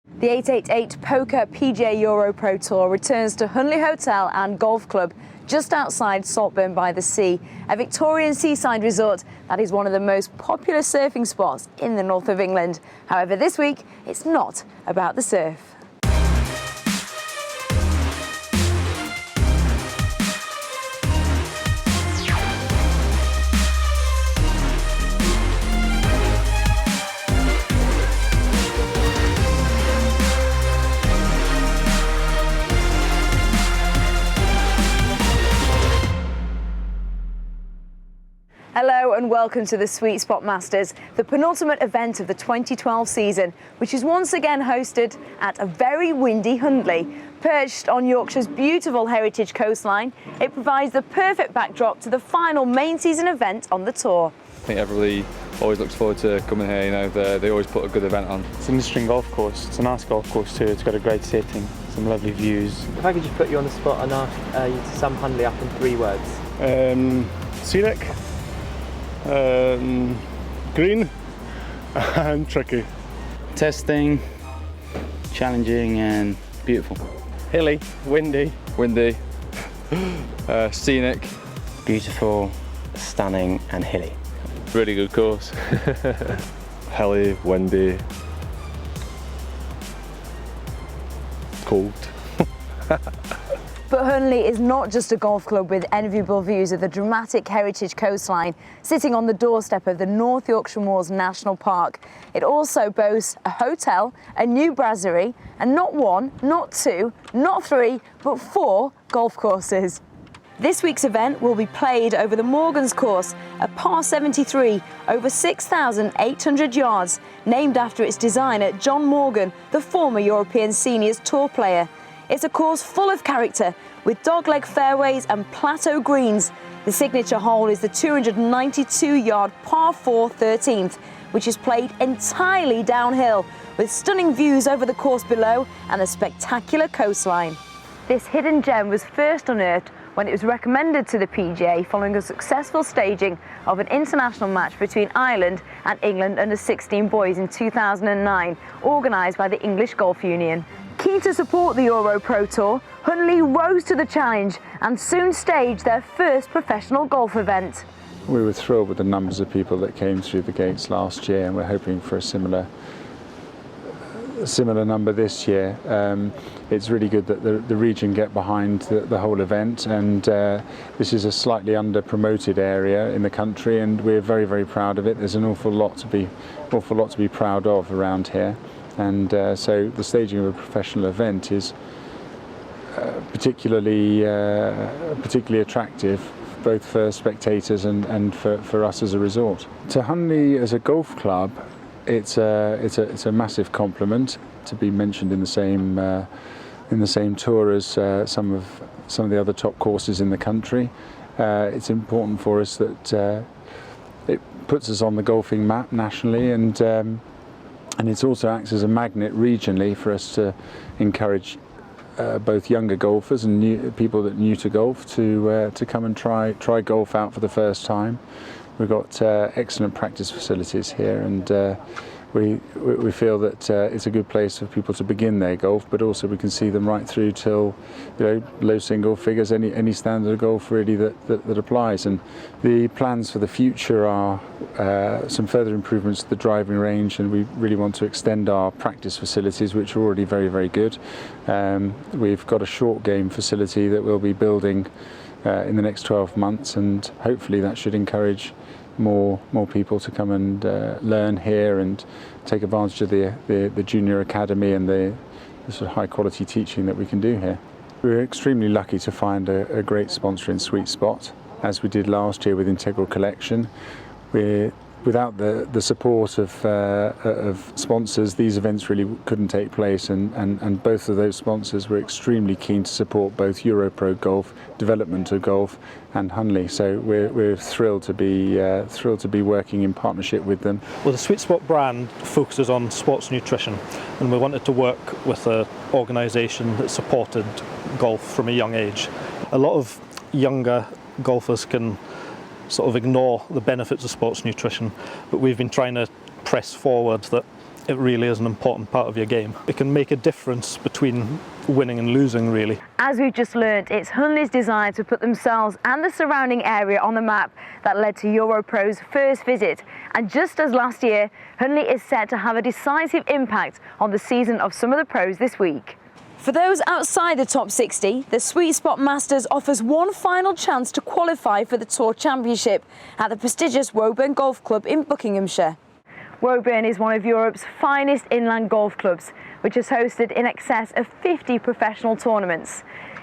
The 888 Poker PGA Europro Tour returns to Hunley Hotel and Golf Club just outside Saltburn by the Sea, a Victorian seaside resort that is one of the most popular surfing spots in the north of England. However, this week it's not about the surf. Hello and welcome to the Sweetspot Masters, the penultimate event of the 2012 season, which is once again hosted at a very windy Hunley. Perched on Yorkshire's beautiful heritage coastline, it provides the perfect backdrop to the final main season event on the tour. I think everybody always looks forward to coming here. You know, they always put a good event on. It's an interesting golf course. It's a nice golf course too. It's got a great setting, some lovely views. If I could just put you on the spot and ask you to sum Hunley up in 3 words. Scenic, green and tricky. Testing, challenging and beautiful. Hilly, windy. Windy, scenic, beautiful, stunning and hilly. really good course. Hilly, windy, cold. But Hunley is not just a golf club with enviable views of the dramatic heritage coastline sitting on the doorstep of the North Yorkshire Moors National Park. It also boasts a hotel, a new brasserie, and not 1, not 2, not 3, but 4 golf courses. This week's event will be played over the Morgan's course, a par 73 over 6,800 yards, named after its designer John Morgan, the former European Seniors Tour player. It's a course full of character, with dogleg fairways and plateau greens. The signature hole is the 292-yard par 4 13th, which is played entirely downhill, with stunning views over the course below and a spectacular coastline. This hidden gem was first unearthed when it was recommended to the PGA following a successful staging of an international match between Ireland and England under-16 boys in 2009, organised by the English Golf Union. Keen to support the Europro Tour, Hunley rose to the challenge and soon staged their first professional golf event. We were thrilled with the numbers of people that came through the gates last year, and we're hoping for a similar number this year. It's really good that the region get behind the whole event, and this is a slightly under-promoted area in the country, and we're very, very proud of it. There's an awful lot to be proud of around here, and so the staging of a professional event is particularly attractive, both for spectators and for us as a resort. To Hunley as a golf club, it's a massive compliment to be mentioned in the same tour as some of the other top courses in the country. It's important for us that it puts us on the golfing map nationally, and it also acts as a magnet regionally for us to encourage both younger golfers and people that are new to golf to come and try golf out for the first time. We've got excellent practice facilities here, and we feel that it's a good place for people to begin their golf, but also we can see them right through till, you know, low single figures, any standard of golf really that applies. And the plans for the future are some further improvements to the driving range, and we really want to extend our practice facilities, which are already very, very good. We've got a short game facility that we'll be building in the next 12 months, and hopefully that should encourage more people to come and learn here and take advantage of the junior academy and the sort of high quality teaching that we can do here. We're extremely lucky to find a great sponsor in Sweetspot, as we did last year with Integral Collection. Without the support of sponsors, these events really couldn't take place, and both of those sponsors were extremely keen to support both Europro Golf, development of golf, and Hunley. So we're thrilled to be working in partnership with them. Well, the Sweetspot brand focuses on sports nutrition, and we wanted to work with an organisation that supported golf from a young age. A lot of younger golfers can sort of ignore the benefits of sports nutrition, but we've been trying to press forward that it really is an important part of your game. It can make a difference between winning and losing, really. As we've just learnt, it's Hunley's desire to put themselves and the surrounding area on the map that led to Europro's first visit. And just as last year, Hunley is set to have a decisive impact on the season of some of the pros this week. For those outside the top 60, the Sweetspot Masters offers one final chance to qualify for the Tour Championship at the prestigious Woburn Golf Club in Buckinghamshire. Woburn is one of Europe's finest inland golf clubs, which has hosted in excess of 50 professional tournaments.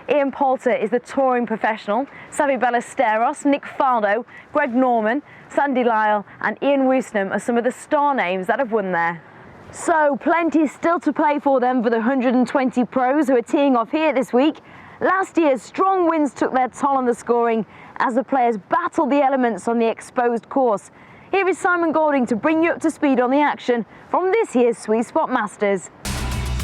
Ian Poulter is the touring professional. Xavi Ballesteros, Nick Faldo, Greg Norman, Sandy Lyle and Ian Woosnam are some of the star names that have won there. So plenty still to play for them for the 120 pros who are teeing off here this week. Last year's strong winds took their toll on the scoring as the players battled the elements on the exposed course. Here is Simon Golding to bring you up to speed on the action from this year's Sweetspot Masters.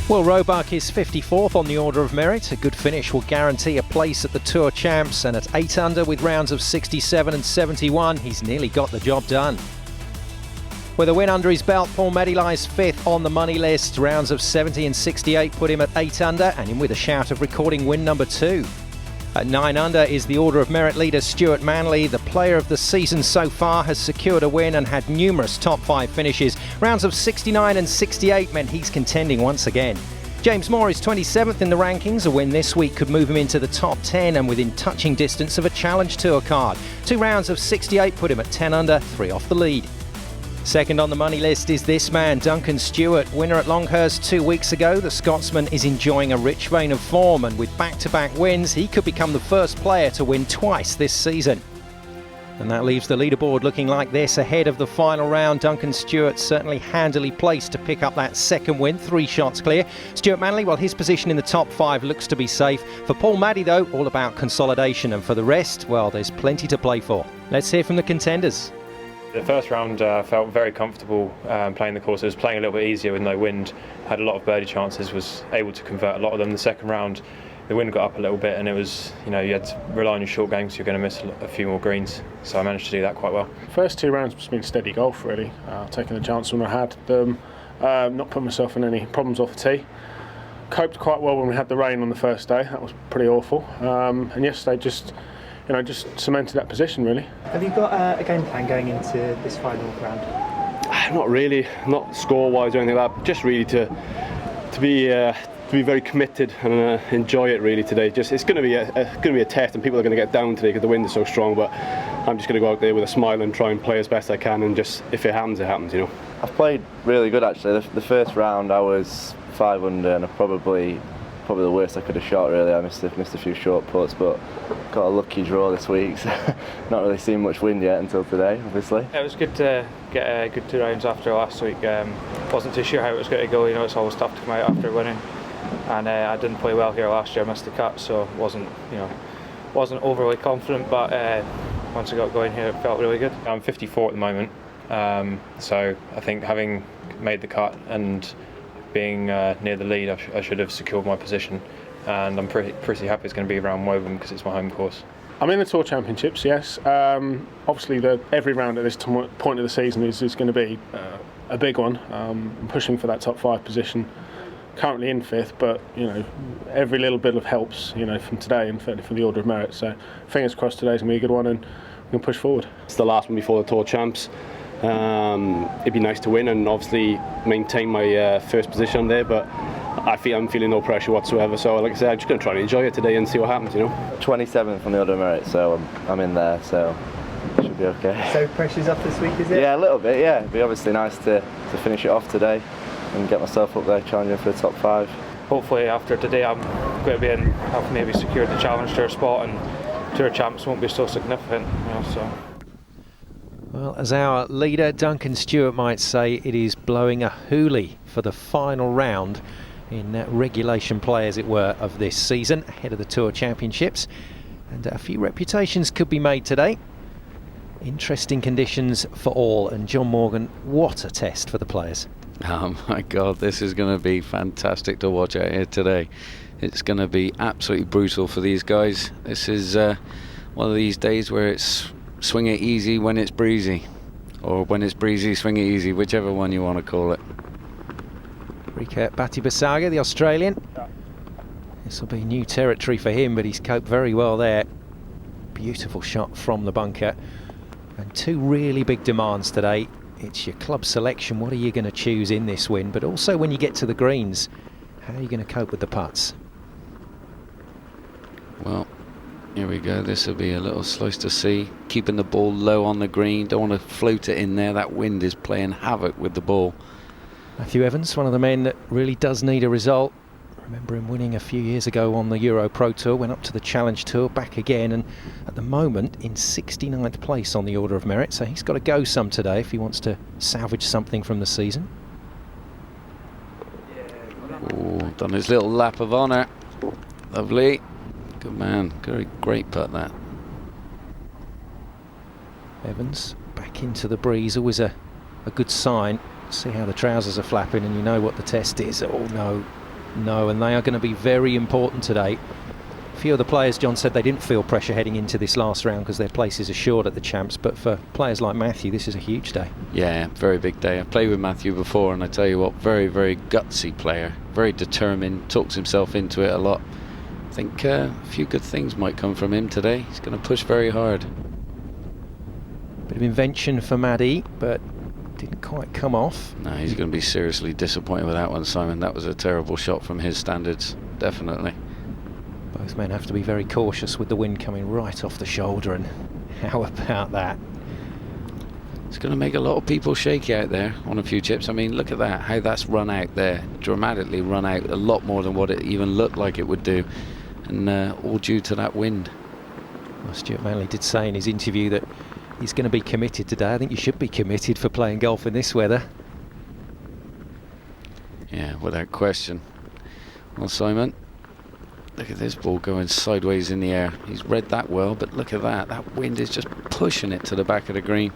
Well, Roebuck is 54th on the order of merit. A good finish will guarantee a place at the Tour Champs, and at 8 under with rounds of 67 and 71, he's nearly got the job done. With a win under his belt, Paul Meddy lies 5th on the money list. Rounds of 70 and 68 put him at 8 under, and in with a shout of recording win number 2. At 9 under is the order of merit leader Stuart Manley. The player of the season so far has secured a win and had numerous top 5 finishes. Rounds of 69 and 68 meant he's contending once again. James Moore is 27th in the rankings. A win this week could move him into the top 10 and within touching distance of a Challenge Tour card. 2 rounds of 68 put him at 10 under, 3 off the lead. Second on the money list is this man, Duncan Stewart. Winner at Longhurst 2 weeks ago, the Scotsman is enjoying a rich vein of form, and with back-to-back wins, he could become the first player to win twice this season. And that leaves the leaderboard looking like this ahead of the final round. Duncan Stewart certainly handily placed to pick up that second win, 3 shots clear. Stuart Manley, well, his position in the top 5 looks to be safe. For Paul Maddy, though, all about consolidation, and for the rest, well, there's plenty to play for. Let's hear from the contenders. The first round felt very comfortable playing the course. It was playing a little bit easier with no wind. Had a lot of birdie chances, was able to convert a lot of them. The second round, the wind got up a little bit, and it was, you had to rely on your short game, so you're going to miss a few more greens. So I managed to do that quite well. First 2 rounds has been steady golf, really. Taking the chance when I had them, not putting myself in any problems off the tee. Coped quite well when we had the rain on the first day. That was pretty awful. And yesterday just cemented that position, really. Have you got a game plan going into this final round? Not really, not score-wise or anything like that. Just really to be very committed and enjoy it really today. It's going to be a test, and people are going to get down today because the wind is so strong. But I'm just going to go out there with a smile and try and play as best I can, and just if it happens, it happens. I've played really good actually. The first round I was 5 under, and I probably the worst I could have shot really. I missed a few short putts, but got a lucky draw this week, so not really seen much wind yet until today, obviously. It was good to get a good 2 rounds after last week. Wasn't too sure how it was going to go. It's always tough to come out after winning, and I didn't play well here last year. I missed the cut, so wasn't overly confident. But once I got going here, it felt really good. I'm 54 at the moment, so I think having made the cut and being near the lead, I should have secured my position, and I'm pretty happy it's going to be around Woburn because it's my home course. I'm in the Tour Championships, yes. Obviously, every round at this point of the season is going to be a big one. I'm pushing for that top 5 position. Currently in 5th, but every little bit of helps, from today and for the order of merit. So fingers crossed today's going to be a good one, and we can push forward. It's the last one before the Tour Champs. It'd be nice to win and obviously maintain my first position there, but I'm feeling no pressure whatsoever. So like I said, I'm just going to try and enjoy it today and see what happens. 27th on the order of merit, so I'm in there, so it should be okay. So pressure's off this week, is it? Yeah, a little bit. Yeah, it'd be obviously nice to finish it off today and get myself up there challenging for the top 5. Hopefully after today I'm going to be in. I've maybe secured the Challenge Tour spot, and Tour Champs won't be so significant. So. Well, as our leader Duncan Stewart might say, it is blowing a hoolie for the final round in regulation play, as it were, of this season ahead of the Tour Championships, and a few reputations could be made today. Interesting conditions for all, and John Morgan, what a test for the players. Oh my God, this is going to be fantastic to watch out here today. It's going to be absolutely brutal for these guys. This is one of these days where it's swing it easy when it's breezy, or when it's breezy, swing it easy, whichever one you want to call it. Rika Bhattibhasaga, the Australian. This will be new territory for him, but he's coped very well there. Beautiful shot from the bunker. And two really big demands today. It's your club selection, what are you going to choose in this win, but also when you get to the greens, how are you going to cope with the putts? Well, here we go. This will be a little slice to see. Keeping the ball low on the green. Don't want to float it in there. That wind is playing havoc with the ball. Matthew Evans, one of the men that really does need a result. Remember him winning a few years ago on the Europro Tour, went up to the Challenge Tour, back again, and at the moment in 69th place on the Order of Merit, so he's got to go some today if he wants to salvage something from the season. Oh, done his little lap of honour. Lovely. Good man. Great putt, that. Evans back into the breeze, always a good sign. See how the trousers are flapping and you know what the test is. Oh no, and they are going to be very important today. A few of the players, John said they didn't feel pressure heading into this last round because their place is assured at the Champs, but for players like Matthew, this is a huge day. Yeah, very big day. I played with Matthew before, and I tell you what, very, very gutsy player, very determined, talks himself into it a lot. I think a few good things might come from him today. He's going to push very hard. Bit of invention for Maddie, but didn't quite come off. No, he's going to be seriously disappointed with that one, Simon. That was a terrible shot from his standards, definitely. Both men have to be very cautious with the wind coming right off the shoulder, and how about that? It's going to make a lot of people shaky out there on a few chips. I mean, look at that, how that's run out there. Dramatically run out, a lot more than what it even looked like it would do. And all due to that wind. Well, Stuart Manley did say in his interview that he's going to be committed today. I think you should be committed for playing golf in this weather. Yeah, without question. Well, Simon, look at this ball going sideways in the air. He's read that well, but look at that. That wind is just pushing it to the back of the green.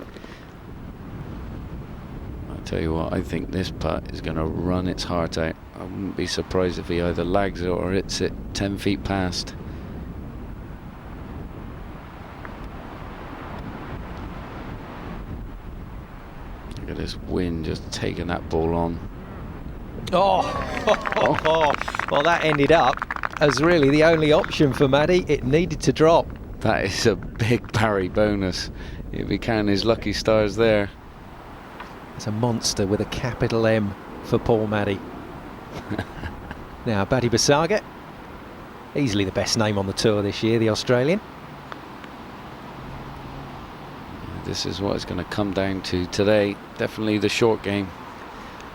I'll tell you what, I think this putt is going to run its heart out. I wouldn't be surprised if he either lags it or hits it 10 feet past. Look at this wind just taking that ball on. Well, that ended up as really the only option for Maddie. It needed to drop. That is a big Barry bonus. He'll be counting his lucky stars there. It's a monster with a capital M for Paul Maddie. Now, Bhattibhasaga, easily the best name on the tour this year, the Australian. This is what it's going to come down to today. Definitely the short game.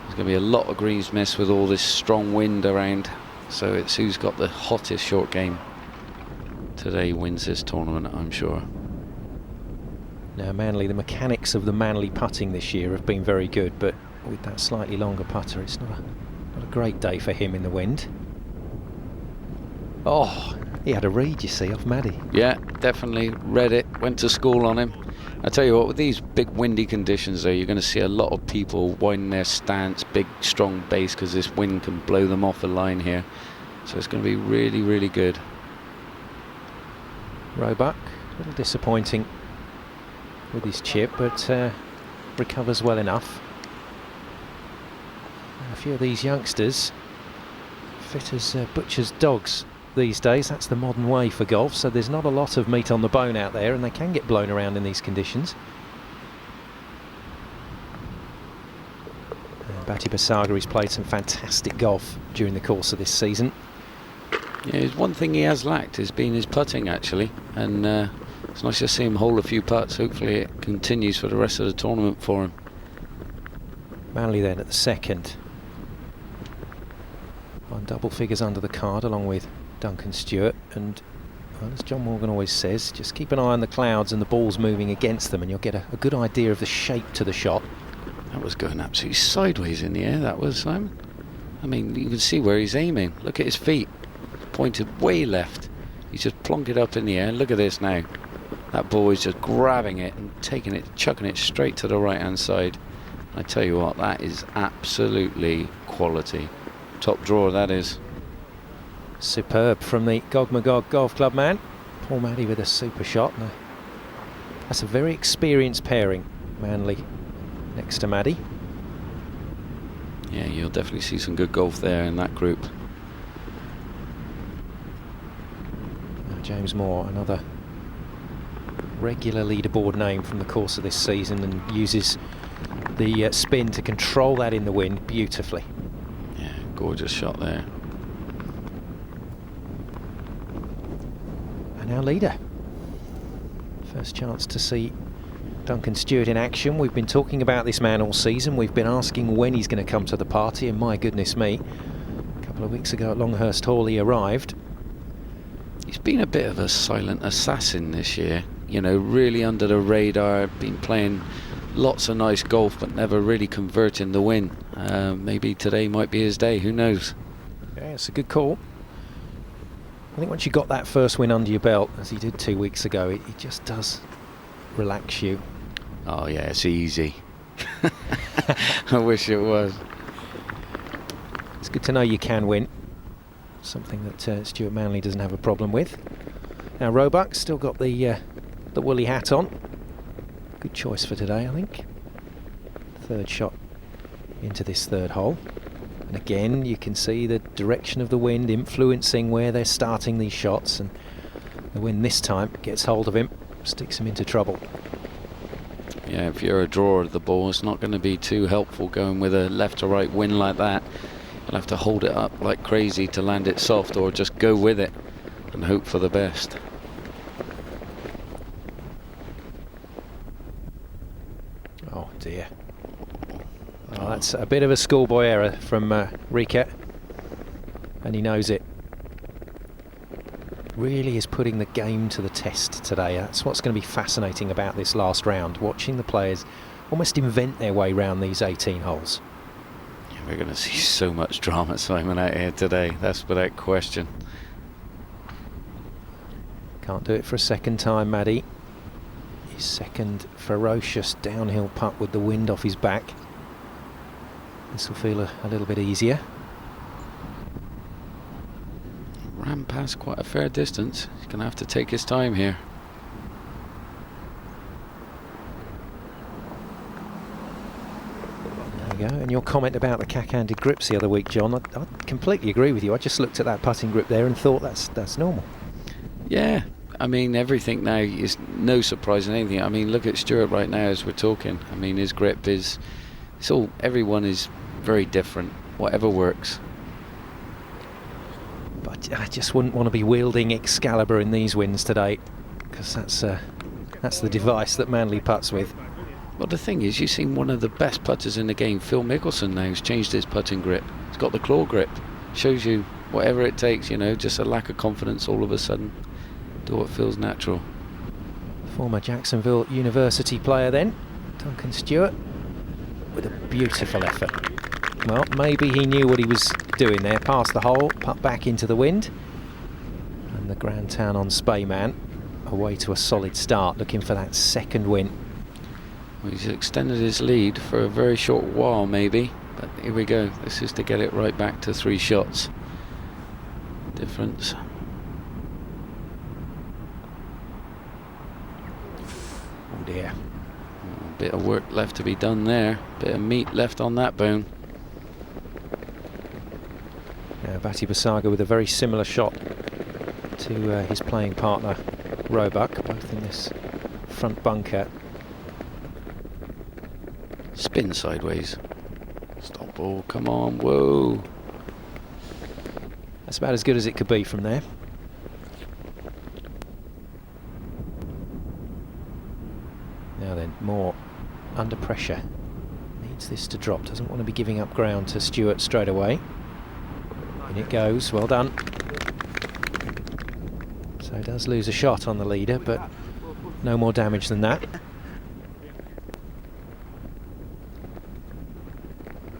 There's going to be a lot of greens missed with all this strong wind around. So it's who's got the hottest short game today wins this tournament, I'm sure. Now, Manley, the mechanics of the Manley putting this year have been very good, but with that slightly longer putter, it's not a great day for him in the wind. Oh, he had a read, you see, off Maddie. Yeah, definitely read it, went to school on him. I tell you what, with these big windy conditions though, you're going to see a lot of people winding their stance, big strong base, because this wind can blow them off the line here. So it's going to be really, really good. Roebuck, a little disappointing with his chip, but recovers well enough. A few of these youngsters fit as butcher's dogs these days. That's the modern way for golf, so there's not a lot of meat on the bone out there, and they can get blown around in these conditions. Bhattibhasaga has played some fantastic golf during the course of this season. Yeah, one thing he has lacked has been his putting, actually, and it's nice to see him hold a few putts. Hopefully it continues for the rest of the tournament for him. Manley then at the second, on double figures under the card along with Duncan Stewart, and well, as John Morgan always says, just keep an eye on the clouds and the ball's moving against them and you'll get a good idea of the shape to the shot. That was going absolutely sideways in the air, that was, Simon. I mean, you can see where he's aiming. Look at his feet, pointed way left. He's just plonked it up in the air. Look at this now. That ball is just grabbing it and taking it, chucking it straight to the right hand side. I tell you what, that is absolutely quality. Top drawer, that is. Superb from the Gog Golf Club man. Paul Maddie with a super shot. Now, that's a very experienced pairing, Manley next to Maddie. Yeah, you'll definitely see some good golf there in that group. James Moore, another regular leaderboard name from the course of this season, and uses the spin to control that in the wind beautifully. Yeah, gorgeous shot there. And our leader. First chance to see Duncan Stewart in action. We've been talking about this man all season. We've been asking when he's going to come to the party, and my goodness me, a couple of weeks ago at Longhurst Hall he arrived. He's been a bit of a silent assassin this year, you know, really under the radar, been playing lots of nice golf but never really converting the win. Maybe today might be his day, who knows? Yeah, it's a good call. I think once you got that first win under your belt, as he did 2 weeks ago, it just does relax you. Oh yeah, it's easy. I wish it was. It's good to know you can win. Something that Stuart Manley doesn't have a problem with. Now Roebuck still got the woolly hat on. Good choice for today, I think. Third shot into this third hole. And again, you can see the direction of the wind influencing where they're starting these shots, and the wind this time gets hold of him, sticks him into trouble. Yeah, if you're a drawer of the ball, it's not going to be too helpful going with a left to right wind like that. You'll have to hold it up like crazy to land it soft, or just go with it and hope for the best. Oh dear. Oh, that's a bit of a schoolboy error from Riquet, and he knows it. Really is putting the game to the test today. That's what's going to be fascinating about this last round, watching the players almost invent their way around these 18 holes. Yeah, we're going to see so much drama, Simon, out here today, that's without question. Can't do it for a second time, Maddie. His second ferocious downhill putt with the wind off his back. This will feel a little bit easier. Ran past quite a fair distance. He's going to have to take his time here. There you go. And your comment about the cack-handed grips the other week, John, I completely agree with you. I just looked at that putting grip there and thought that's normal. Yeah, I mean, everything now is no surprise in anything. I mean, look at Stuart right now as we're talking. I mean, his grip is... everyone is very different, whatever works. But I just wouldn't want to be wielding Excalibur in these winds today, because that's the device that Manley putts with. Well, the thing is, you've seen one of the best putters in the game, Phil Mickelson, now has changed his putting grip. He's got the claw grip. Shows you whatever it takes, you know, just a lack of confidence all of a sudden. Do what feels natural. Former Jacksonville University player then, Duncan Stewart, with a beautiful effort. Well, maybe he knew what he was doing there. Past the hole, putt back into the wind. And the Grand Town on Speyman away to a solid start, looking for that second win. Well, he's extended his lead for a very short while maybe, but here we go. This is to get it right back to 3 shots difference. Oh dear. A bit of work left to be done there. Bit of meat left on that bone. Now Batty Basaga with a very similar shot to his playing partner Roebuck, both in this front bunker. Spin sideways. Stop ball, come on, whoa. That's about as good as it could be from there. Now then, Moore under pressure. Needs this to drop, doesn't want to be giving up ground to Stewart straight away. In it goes, well done. So does lose a shot on the leader, but no more damage than that.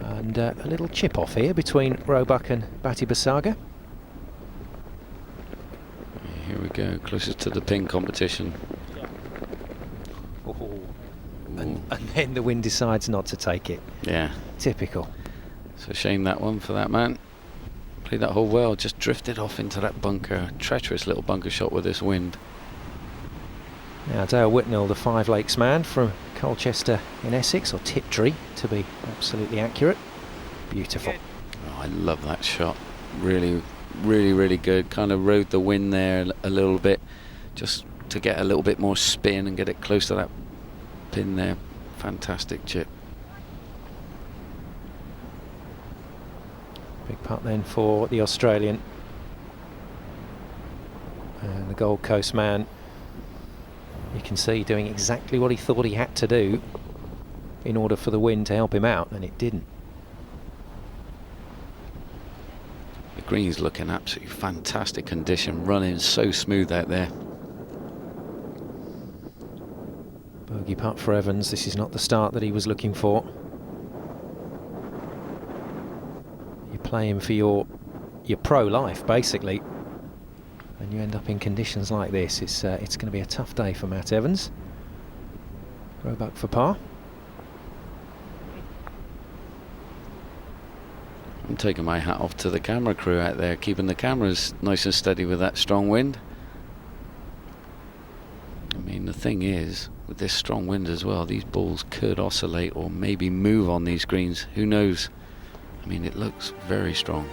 And a little chip off here between Roebuck and Batty Basaga. Here we go, closest to the pin competition. And then the wind decides not to take it. Yeah. Typical. It's a shame, that one, for that man. Played that hole well, just drifted off into that bunker. Treacherous little bunker shot with this wind. Now Dale Whitnell, the Five Lakes man from Colchester in Essex, or Tiptree to be absolutely accurate. Beautiful. Oh, I love that shot. Really, really, really good. Kind of rode the wind there a little bit, just to get a little bit more spin and get it close to that pin there. Fantastic chip. Big putt then for the Australian. And the Gold Coast man, you can see, doing exactly what he thought he had to do in order for the wind to help him out, and it didn't. The green's looking absolutely fantastic condition, running so smooth out there. Bogey putt for Evans. This is not the start that he was looking for. You're playing for your pro life, basically, and you end up in conditions like this. It's going to be a tough day for Matt Evans. Roebuck for par. I'm taking my hat off to the camera crew out there, keeping the cameras nice and steady with that strong wind. I mean, the thing is, with this strong wind as well, these balls could oscillate or maybe move on these greens. Who knows? I mean, it looks very strong.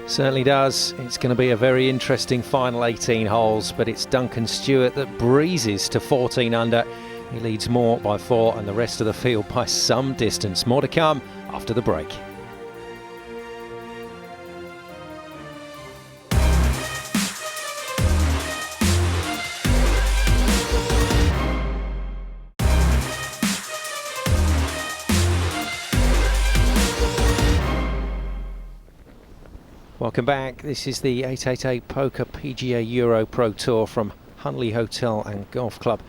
Certainly does. It's going to be a very interesting final 18 holes, but it's Duncan Stewart that breezes to 14 under. He leads Moore by 4 and the rest of the field by some distance. More to come after the break. Welcome back. This is the 888 Poker PGA Europro Tour from Hunley Hotel and Golf Club,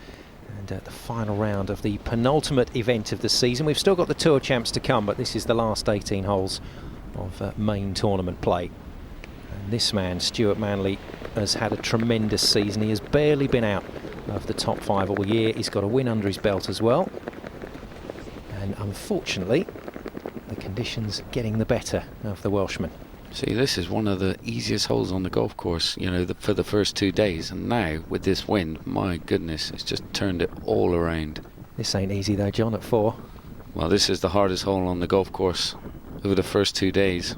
and the final round of the penultimate event of the season. We've still got the Tour Champs to come, but this is the last 18 holes of main tournament play. And this man, Stuart Manley, has had a tremendous season. He has barely been out of the top 5 all year. He's got a win under his belt as well, and unfortunately the conditions getting the better of the Welshman. See, this is one of the easiest holes on the golf course, you know, for the first 2 days, and now with this wind, my goodness, it's just turned it all around. This ain't easy though, John, at 4. Well, this is the hardest hole on the golf course over the first 2 days,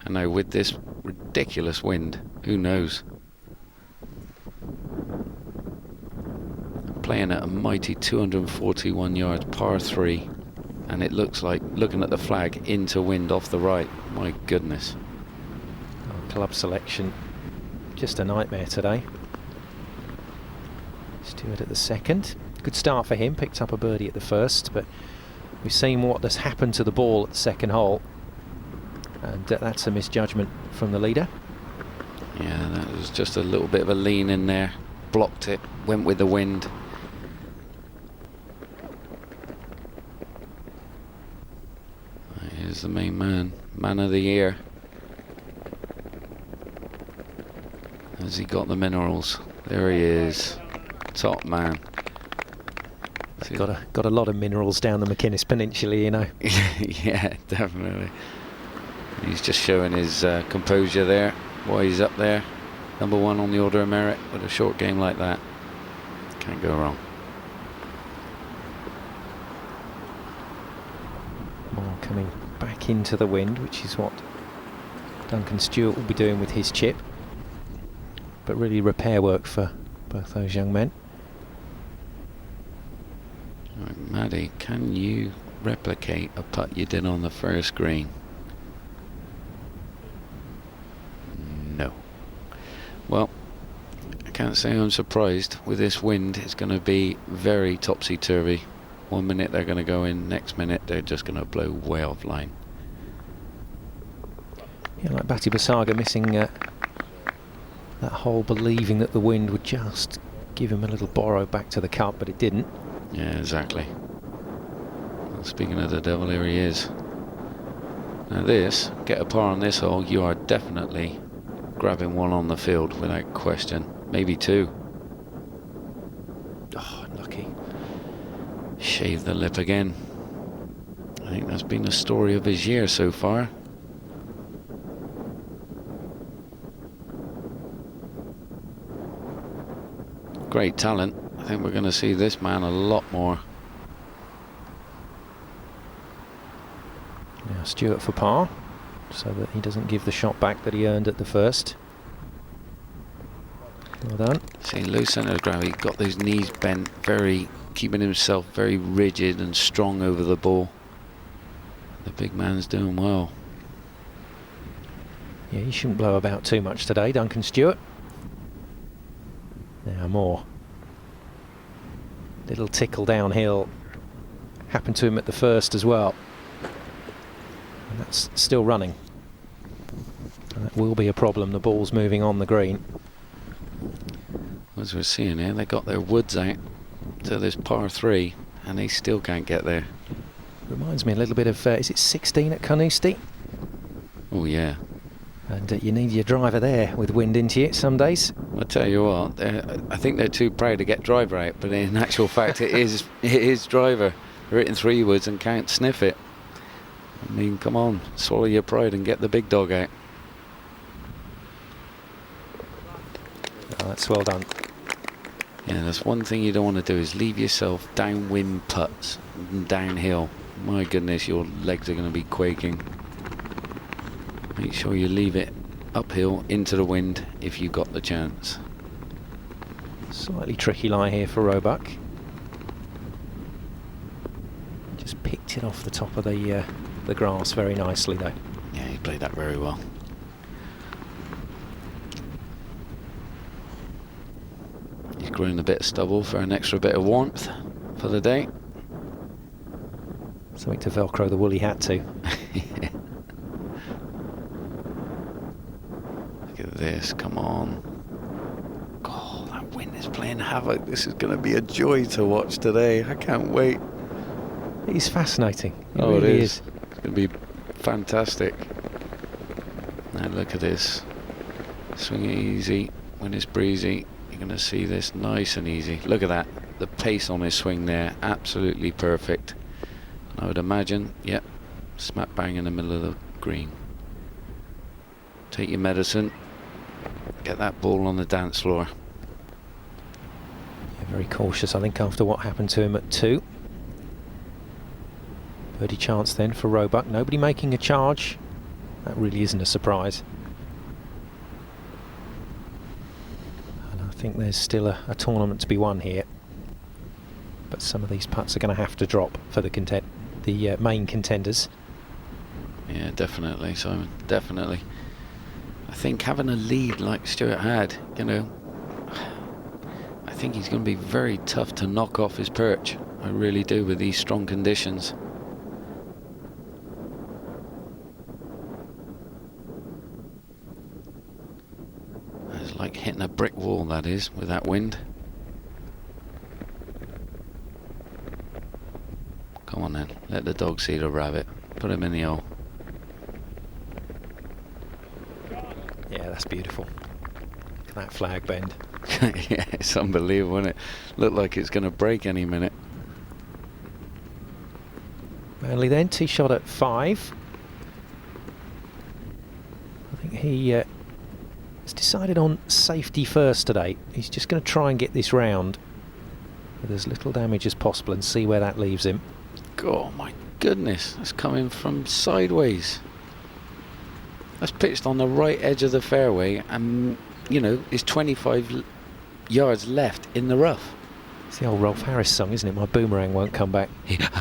and now with this ridiculous wind, who knows? Playing at a mighty 241 yards par 3, and it looks like, looking at the flag, into wind off the right. My goodness. Club selection, just a nightmare today. Stewart at the second. Good start for him, picked up a birdie at the first, but we've seen what has happened to the ball at the second hole, and that's a misjudgment from the leader. Yeah, that was just a little bit of a lean in there, blocked it, went with the wind. Here's the main man of the year. Has he got the minerals? There he is, top man. Got a lot of minerals down the McInnes Peninsula, you know. Yeah, definitely. He's just showing his composure there, why he's up there. Number 1 on the order of merit with a short game like that. Can't go wrong. More coming back into the wind, which is what Duncan Stewart will be doing with his chip. But really repair work for both those young men. Right, Maddie, can you replicate a putt you did on the first green? No. Well, I can't say I'm surprised. With this wind, it's going to be very topsy-turvy. 1 minute they're going to go in, next minute they're just going to blow way off line. Yeah, like Batty Basaga missing that hole, believing that the wind would just give him a little borrow back to the cup, but it didn't. Yeah, exactly. Well, speaking of the devil, here he is. Now this, get a par on this hole, you are definitely grabbing 1 on the field without question. Maybe 2. Oh, unlucky. Shave the lip again. I think that's been the story of his year so far. Great talent. I think we're going to see this man a lot more. Yeah, Stewart for par, so that he doesn't give the shot back that he earned at the first. Well done. See, low centre of gravity, got those knees bent, keeping himself very rigid and strong over the ball. The big man's doing well. Yeah, he shouldn't blow about too much today, Duncan Stewart. Now more. Little tickle downhill happened to him at the first as well. And that's still running. And that will be a problem. The ball's moving on the green. As we're seeing here, they got their woods out to this par 3 and they still can't get there. Reminds me a little bit of, is it 16 at Carnoustie? Oh yeah. And you need your driver there with wind into it some days. I'll tell you what, I think they're too proud to get driver out, but in actual fact it is driver. They're hitting 3 woods and can't sniff it. I mean, come on, swallow your pride and get the big dog out. Oh, that's well done. Yeah, that's one thing you don't want to do, is leave yourself downwind putts and downhill. My goodness, your legs are going to be quaking. Make sure you leave it uphill into the wind if you got the chance. Slightly tricky lie here for Roebuck. Just picked it off the top of the grass very nicely though. Yeah, he played that very well. He's growing a bit of stubble for an extra bit of warmth for the day. Something to velcro the woolly hat to. Yeah. Look at this, come on. Oh, that wind is playing havoc. This is going to be a joy to watch today. I can't wait. It's fascinating. It really is. It's going to be fantastic. Now look at this. Swing it easy when it's breezy. You're going to see this nice and easy. Look at that. The pace on his swing there, absolutely perfect. And I would imagine, yep, smack bang in the middle of the green. Take your medicine. Get that ball on the dance floor. Yeah, very cautious, I think, after what happened to him at 2. Birdie chance then for Roebuck. Nobody making a charge. That really isn't a surprise. And I think there's still a tournament to be won here. But some of these putts are going to have to drop for the main contenders. Yeah, definitely, Simon. Definitely. I think having a lead like Stewart had, you know, I think he's going to be very tough to knock off his perch. I really do, with these strong conditions. It's like hitting a brick wall, that is, with that wind. Come on then, let the dog see the rabbit. Put him in the hole. Yeah, that's beautiful. Look at that flag bend. Yeah, it's unbelievable, isn't it? Looked like it's going to break any minute. Manley then, tee shot at 5. I think he has decided on safety first today. He's just going to try and get this round with as little damage as possible and see where that leaves him. Oh my goodness, that's coming from sideways. That's pitched on the right edge of the fairway and, you know, it's 25 yards left in the rough. It's the old Rolf Harris song, isn't it? My boomerang won't come back.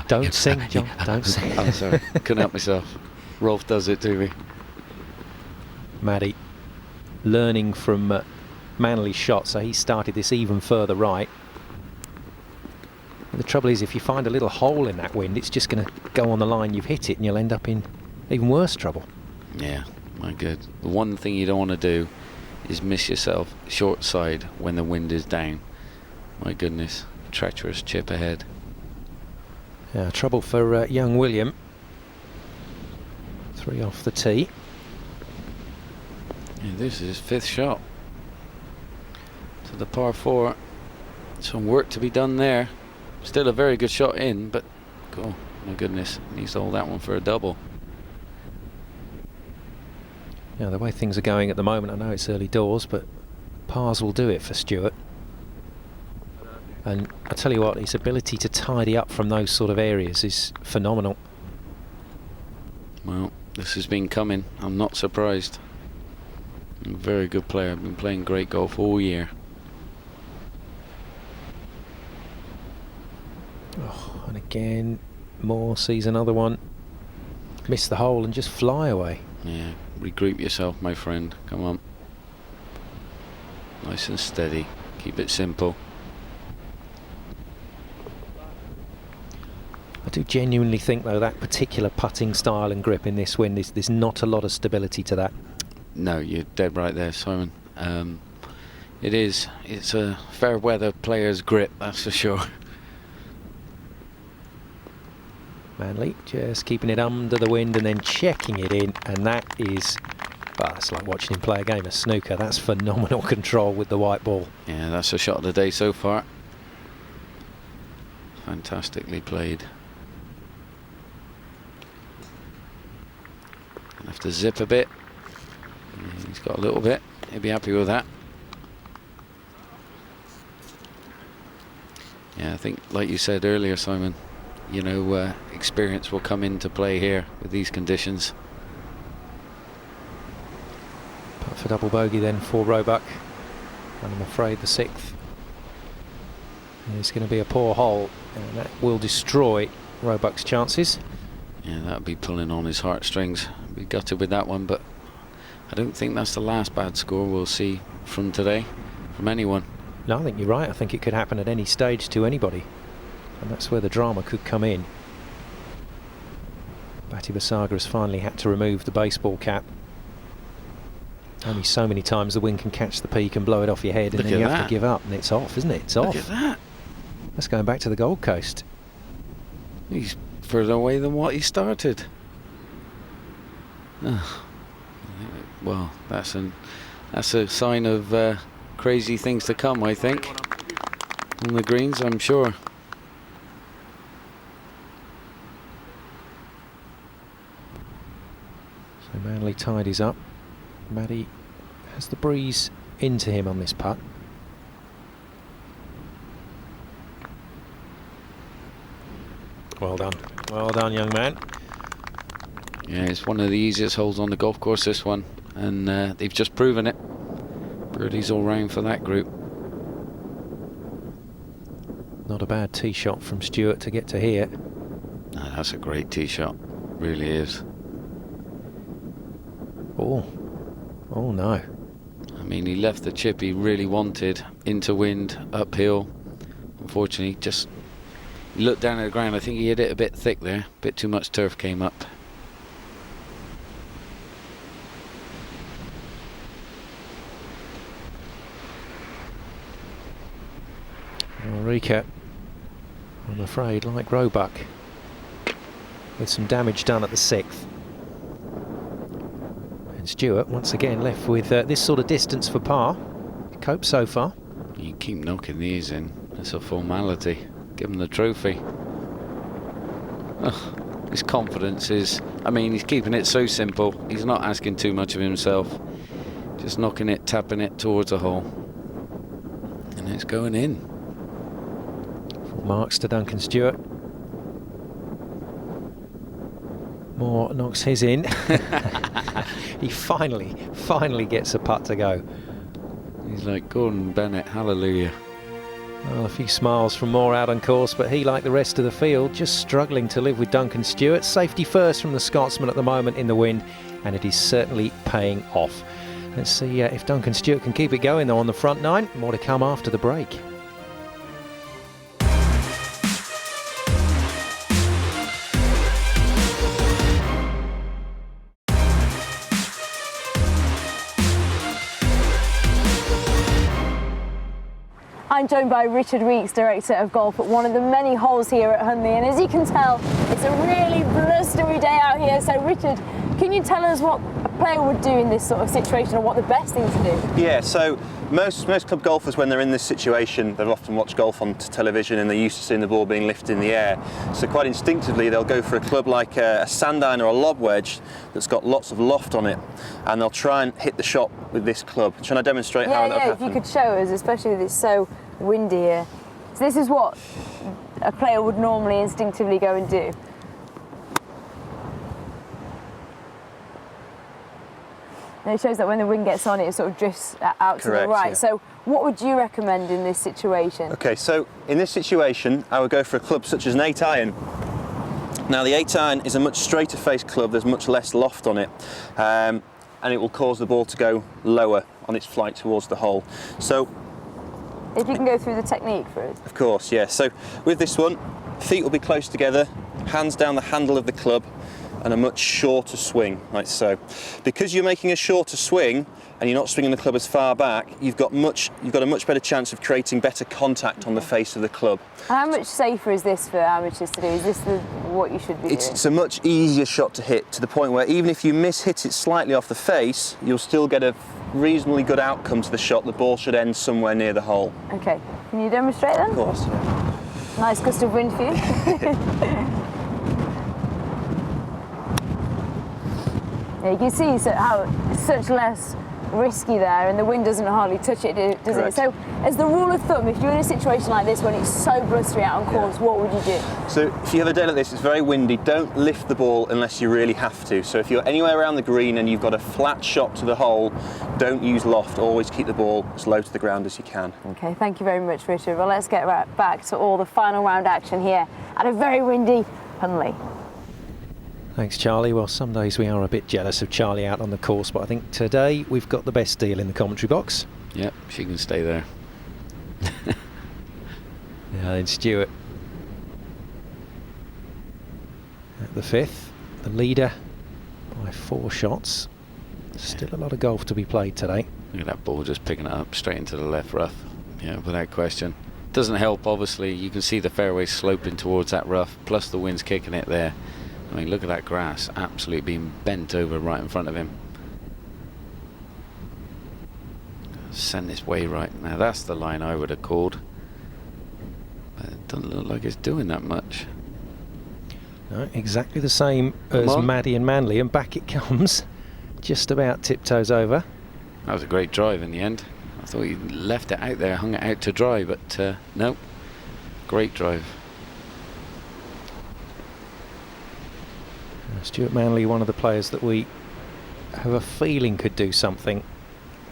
Don't sing, John, don't sing. I'm sorry, couldn't help myself. Rolf does it to me. Maddie learning from Manley's shot, so he started this even further right. And the trouble is, if you find a little hole in that wind, it's just going to go on the line you've hit it and you'll end up in even worse trouble. Yeah, my good. The one thing you don't want to do is miss yourself short side when the wind is down. My goodness, treacherous chip ahead. Yeah, trouble for young William. 3 off the tee. Yeah, this is his 5th shot. To the par 4. Some work to be done there. Still a very good shot in, but oh my goodness, needs to hold that one for a double. Yeah, the way things are going at the moment, I know it's early doors, but pars will do it for Stewart. And I tell you what, his ability to tidy up from those sort of areas is phenomenal. Well, this has been coming. I'm not surprised. I'm a very good player. I've been playing great golf all year. Oh, and again, Moore sees another one. Miss the hole and just fly away. Yeah, regroup yourself, my friend. Come on. Nice and steady. Keep it simple. I do genuinely think, though, that particular putting style and grip in this wind, there's not a lot of stability to that. No, you're dead right there, Simon. It's a fair weather player's grip, that's for sure. Manley just keeping it under the wind and then checking it in, and that is, well, it's like watching him play a game of snooker. That's phenomenal control with the white ball. Yeah, that's a shot of the day so far. Fantastically played. Gonna have to zip a bit. Yeah, he's got a little bit. He'll be happy with that. Yeah, I think, like you said earlier, Simon, you know, experience will come into play here with these conditions. Putt for double bogey then for Roebuck, and I'm afraid the 6th is going to be a poor hole, and that will destroy Roebuck's chances. Yeah, that would be pulling on his heartstrings. Be gutted with that one, but I don't think that's the last bad score we'll see from today, from anyone. No, I think you're right. I think it could happen at any stage to anybody, and that's where the drama could come in. Batti Basaga has finally had to remove the baseball cap. Only so many times the wind can catch the peak and blow it off your head, and then you have to give up, and it's off, isn't it? It's off. Look at that. That's going back to the Gold Coast. He's further away than what he started. Well, that's a sign of crazy things to come, I think, on the greens, I'm sure. So Manley tidies up. Maddie has the breeze into him on this putt. Well done, young man. Yeah, it's one of the easiest holes on the golf course, this one, and they've just proven it. Birdies all round for that group. Not a bad tee shot from Stewart to get to here. No, that's a great tee shot, really is. Oh no. I mean, he left the chip he really wanted into wind, uphill. Unfortunately, just looked down at the ground. I think he hit it a bit thick there. A bit too much turf came up. Ulrika, I'm afraid, like Roebuck, with some damage done at the 6th. And Stewart, once again, left with this sort of distance for par. Cope so far. You keep knocking these in. It's a formality. Give him the trophy. His confidence is, I mean, he's keeping it so simple. He's not asking too much of himself. Just knocking it, tapping it towards a hole. And it's going in. Marks to Duncan Stewart. Moore knocks his in. He finally gets a putt to go. He's like Gordon Bennett, hallelujah. Well, a few smiles from Moore out on course, but he, like the rest of the field, just struggling to live with Duncan Stewart. Safety first from the Scotsman at the moment in the wind, and it is certainly paying off. Let's see if Duncan Stewart can keep it going though on the front nine. More to come after the break. I'm joined by Richard Weeks, Director of Golf at one of the many holes here at Hunley, and as you can tell, it's a really blustery day out here. So Richard, can you tell us what a player would do in this sort of situation, or what the best thing to do? Yeah, so most club golfers, when they're in this situation, they've often watched golf on television and they're used to seeing the ball being lifted in the air. So quite instinctively, they'll go for a club like a sand iron or a lob wedge that's got lots of loft on it, and they'll try and hit the shot with this club. Trying to demonstrate how that would happen. Yeah, if you could show us, especially with it's so windy here. So this is what a player would normally instinctively go and do. And it shows that when the wind gets on, it sort of drifts out to the Correct, right. yeah. So what would you recommend in this situation? Okay, so in this situation, I would go for a club such as an 8-iron. Now the 8-iron is a much straighter face club, there's much less loft on it, and it will cause the ball to go lower on its flight towards the hole. So, if you can go through the technique for us. of course, yeah. So with this one, feet will be close together, hands down the handle of the club, and a much shorter swing, like so. Because you're making a shorter swing and you're not swinging the club as far back, you've got a much better chance of creating better contact on the face of the club. How much safer is this for amateurs to do? Is this what you should be doing? It's a much easier shot to hit, to the point where even if you hit it slightly off the face, you'll still get a reasonably good outcome to the shot. The ball should end somewhere near the hole. Okay, can you demonstrate then? Of course, yeah. Nice gust of wind for you. Yeah, you can see how it's such less risky there, and the wind doesn't hardly touch it, does it? So, as the rule of thumb, if you're in a situation like this when it's so blustery out on course, what would you do? So, if you have a day like this, it's very windy, don't lift the ball unless you really have to. So, if you're anywhere around the green and you've got a flat shot to the hole, don't use loft. Always keep the ball as low to the ground as you can. Okay, thank you very much, Richard. Well, let's get right back to all the final round action here at a very windy Hunley. Thanks, Charlie. Well, some days we are a bit jealous of Charlie out on the course, but I think today we've got the best deal in the commentary box. Yep, she can stay there. Yeah, then Stewart at the fifth, the leader by 4 shots. Still a lot of golf to be played today. Look at that ball just picking it up straight into the left rough. Yeah, without question. Doesn't help, obviously. You can see the fairway sloping towards that rough, plus the wind's kicking it there. I mean, look at that grass absolutely being bent over right in front of him. Send this way right. Now that's the line I would have called. But it doesn't look like it's doing that much. No, exactly the same as Maddie and Manley, and back it comes. Just about tiptoes over. That was a great drive in the end. I thought he left it out there, hung it out to dry, but no. Great drive. Stuart Manley, one of the players that we have a feeling could do something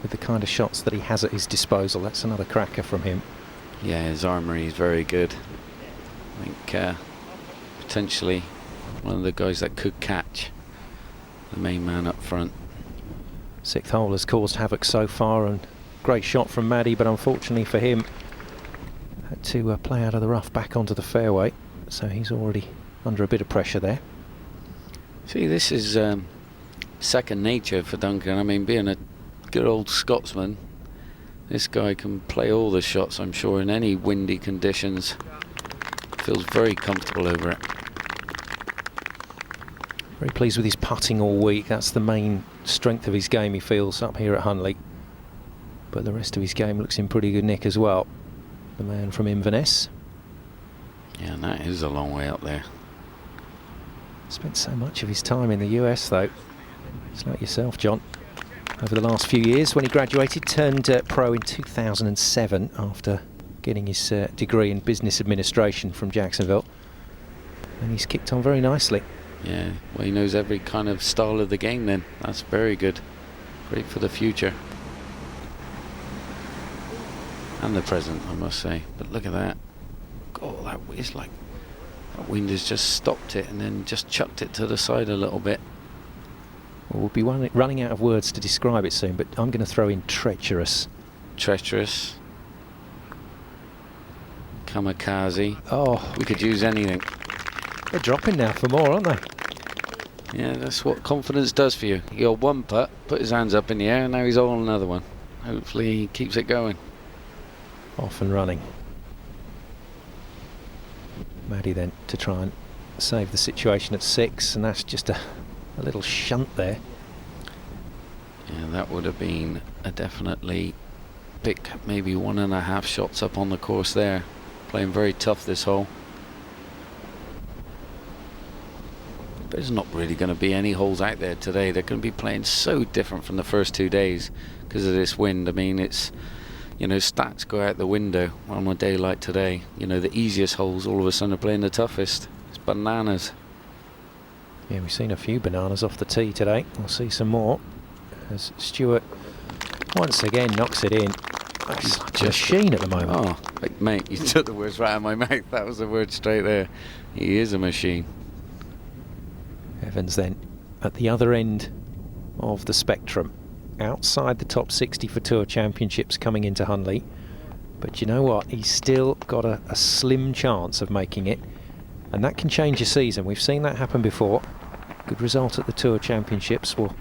with the kind of shots that he has at his disposal. That's another cracker from him. Yeah, his armoury is very good. I think potentially one of the guys that could catch the main man up front. 6th hole has caused havoc so far, and great shot from Maddie, but unfortunately for him had to play out of the rough back onto the fairway, so he's already under a bit of pressure there. See, this is second nature for Duncan. I mean, being a good old Scotsman, this guy can play all the shots, I'm sure, in any windy conditions. Feels very comfortable over it. Very pleased with his putting all week. That's the main strength of his game, he feels, up here at Hunley. But the rest of his game looks in pretty good nick as well. The man from Inverness. Yeah, and that is a long way up there. Spent so much of his time in the US, though. It's like yourself, John. Over the last few years, when he graduated, turned pro in 2007 after getting his degree in business administration from Jacksonville. And he's kicked on very nicely. Yeah, well, he knows every kind of style of the game then. That's very good. Great for the future. And the present, I must say. But look at that. God, that is like... That wind has just stopped it and then just chucked it to the side a little bit. Well, we'll be running out of words to describe it soon, but I'm going to throw in treacherous. Treacherous. Kamikaze. Oh. We could use anything. They're dropping now for more, aren't they? Yeah, that's what confidence does for you. He got one putt, put his hands up in the air, and now he's on another one. Hopefully he keeps it going. Off and running. Maddie then to try and save the situation at 6, and that's just a little shunt there. Yeah, that would have been a definitely pick maybe 1.5 shots up on the course there. Playing very tough this hole. But there's not really going to be any holes out there today. They're going to be playing so different from the first 2 days because of this wind. I mean, it's, you know, stats go out the window on a day like today. You know, the easiest holes all of a sudden are playing the toughest. It's bananas. Yeah, we've seen a few bananas off the tee today. We'll see some more. as Stewart once again knocks it in. It's like a machine at the moment. Oh, mate, you took the words right out of my mouth. That was the word straight there. He is a machine. Evans then at the other end of the spectrum, outside the top 60 for Tour Championships coming into Hunley. But you know what? He's still got a slim chance of making it. And that can change your season. We've seen that happen before. Good result at the Tour Championships will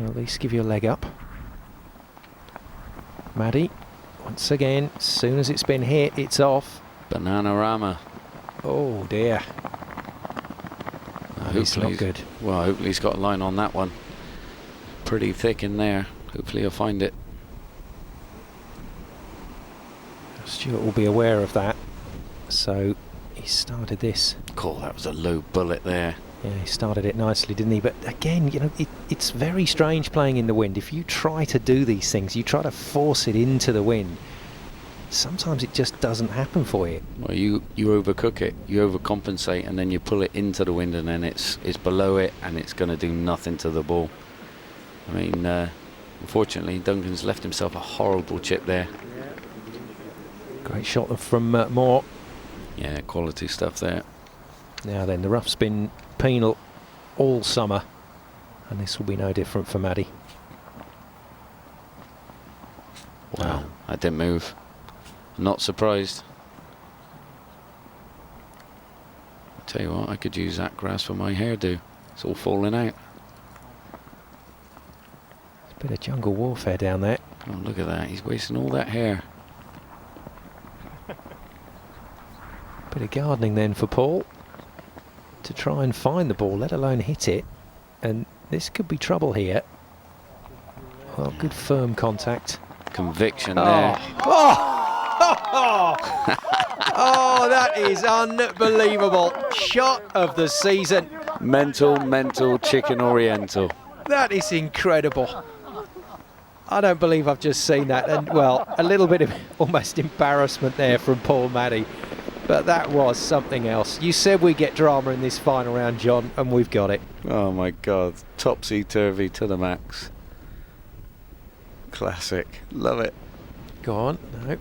at least give you a leg up. Maddie, once again, as soon as it's been hit, it's off. Bananarama. Oh dear. It's not good. Well, hopefully he's got a line on that one. Pretty thick in there. Hopefully he'll find it. Stewart will be aware of that. So he started this. Cool, that was a low bullet there. Yeah, he started it nicely, didn't he? But again, you know, it's very strange playing in the wind. If you try to do these things, you try to force it into the wind, sometimes it just doesn't happen for you. Well, you overcook it, you overcompensate, and then you pull it into the wind, and then it's below it, and it's going to do nothing to the ball. I mean, unfortunately, Duncan's left himself a horrible chip there. Great shot from Moore. Yeah, quality stuff there. Now then, the rough's been penal all summer, and this will be no different for Maddie. Wow, that didn't move. Not surprised. I'll tell you what, I could use that grass for my hairdo. It's all falling out. It's a bit of jungle warfare down there. Oh, look at that. He's wasting all that hair. Bit of gardening then for Paul to try and find the ball, let alone hit it. And this could be trouble here. Well, good firm contact. Conviction there. Oh, that is unbelievable. Shot of the season. Mental chicken oriental. That is incredible. I don't believe I've just seen that. And, well, a little bit of almost embarrassment there from Paul Maddie. But that was something else. You said we'd get drama in this final round, John, and we've got it. Oh, my God. Topsy-turvy to the max. Classic. Love it. Go on. No.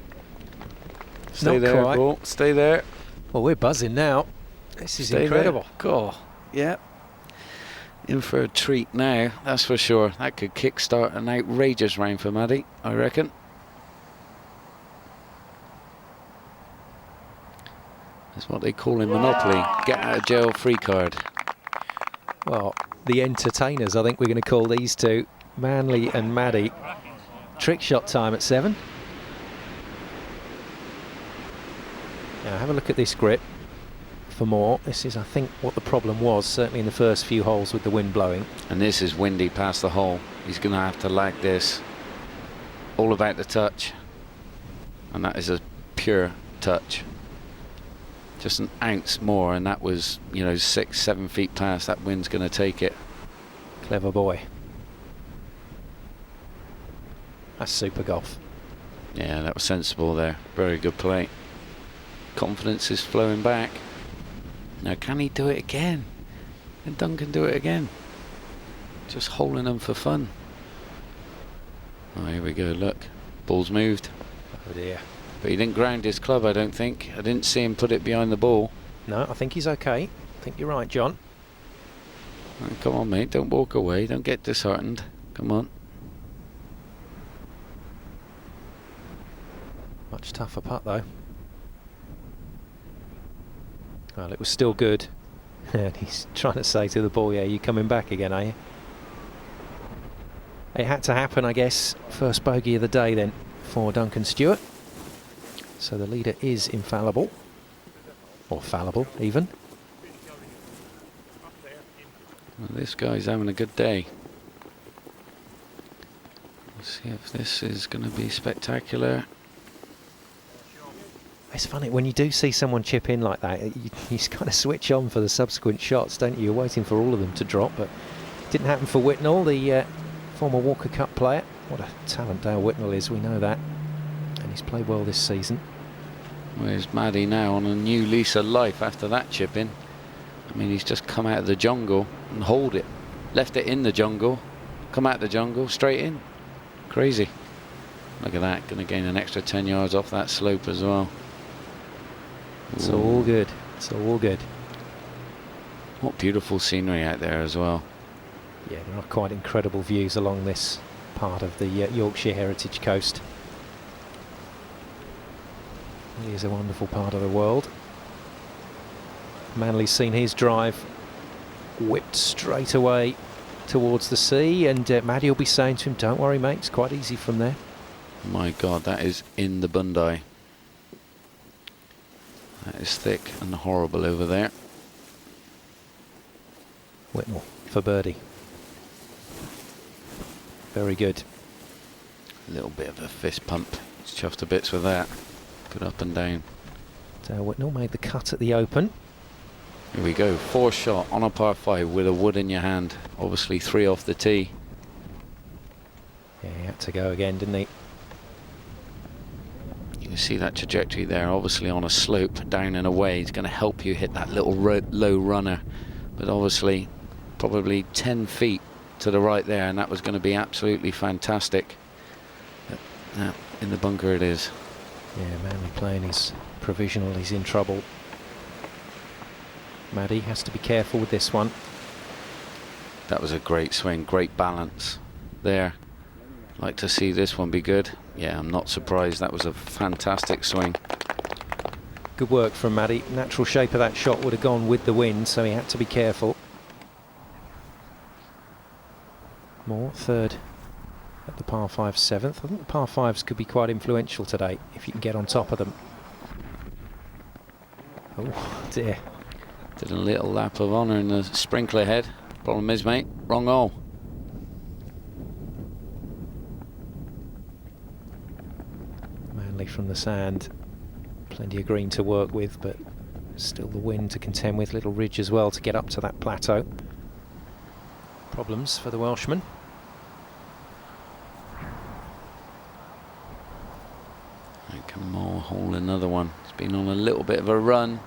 Stay there, Paul. Stay there. Well, we're buzzing now. This is incredible. Cool. Yeah. In for a treat now, that's for sure. That could kickstart an outrageous round for Maddie, I reckon. That's what they call in Monopoly. Get out of jail free card. Well, the entertainers, I think we're going to call these two, Manley and Maddie. Trick shot time at 7. Now have a look at this grip for more. This is, I think, what the problem was, certainly in the first few holes with the wind blowing. And this is windy past the hole. He's going to have to lag this. All about the touch. And that is a pure touch. Just an ounce more, and that was, you know, 6-7 feet past. That wind's going to take it. Clever boy. That's super golf. Yeah, that was sensible there. Very good play. Confidence is flowing back. Now, can he do it again? Can Duncan do it again? Just holding them for fun. Oh, here we go. Look, ball's moved. Oh dear. But he didn't ground his club, I don't think. I didn't see him put it behind the ball. No, I think he's okay. I think you're right, John. Oh, come on, mate. Don't walk away. Don't get disheartened. Come on. Much tougher putt, though. Well, it was still good. And he's trying to say to the ball, yeah, you coming back again, are you? It had to happen, I guess. First bogey of the day, then, for Duncan Stewart. So the leader is infallible, or fallible even. Well, this guy's having a good day. Let's see if this is going to be spectacular. It's funny, when you do see someone chip in like that, you just kind of switch on for the subsequent shots, don't you? You're waiting for all of them to drop, but it didn't happen for Whitnell, the former Walker Cup player. What a talent Dale Whitnell is, we know that. And he's played well this season. Where's Maddie now on a new lease of life after that chip in? I mean, he's just come out of the jungle and hauled it. Left it in the jungle Come out the jungle, straight in. Crazy. Look at that, going to gain an extra 10 yards off that slope as well. It's all good. It's all good. What beautiful scenery out there as well. Yeah, there are quite incredible views along this part of the Yorkshire Heritage Coast. It is a wonderful part of the world. Manley's seen his drive whipped straight away towards the sea, and Maddie will be saying to him, don't worry mate, it's quite easy from there. My God, that is in the bundai. That is thick and horrible over there. Whitnell for birdie. Very good. A little bit of a fist pump. He's chuffed to bits with that. Good up and down. Dale Whitnell made the cut at the Open. Here we go, 4 shot on a par 5 with a wood in your hand. Obviously 3 off the tee. Yeah, he had to go again, didn't he? You can see that trajectory there, obviously on a slope, down and away. It's going to help you hit that little low runner. But obviously, probably 10 feet to the right there, and that was going to be absolutely fantastic. But, in the bunker it is. Yeah, Manley playing his provisional, he's in trouble. Maddie has to be careful with this one. That was a great swing, great balance there. Like to see this one be good. Yeah, I'm not surprised. That was a fantastic swing. Good work from Maddie. Natural shape of that shot would have gone with the wind, so he had to be careful. Moore, third at the par 5 7th. I think the par 5s could be quite influential today if you can get on top of them. Oh dear. Did a little lap of honour in the sprinkler head. Problem is, mate, wrong hole. Manley from the sand. Plenty of green to work with, but still the wind to contend with. Little ridge as well to get up to that plateau. Problems for the Welshman. Come on, hole another one. He's been on a little bit of a run.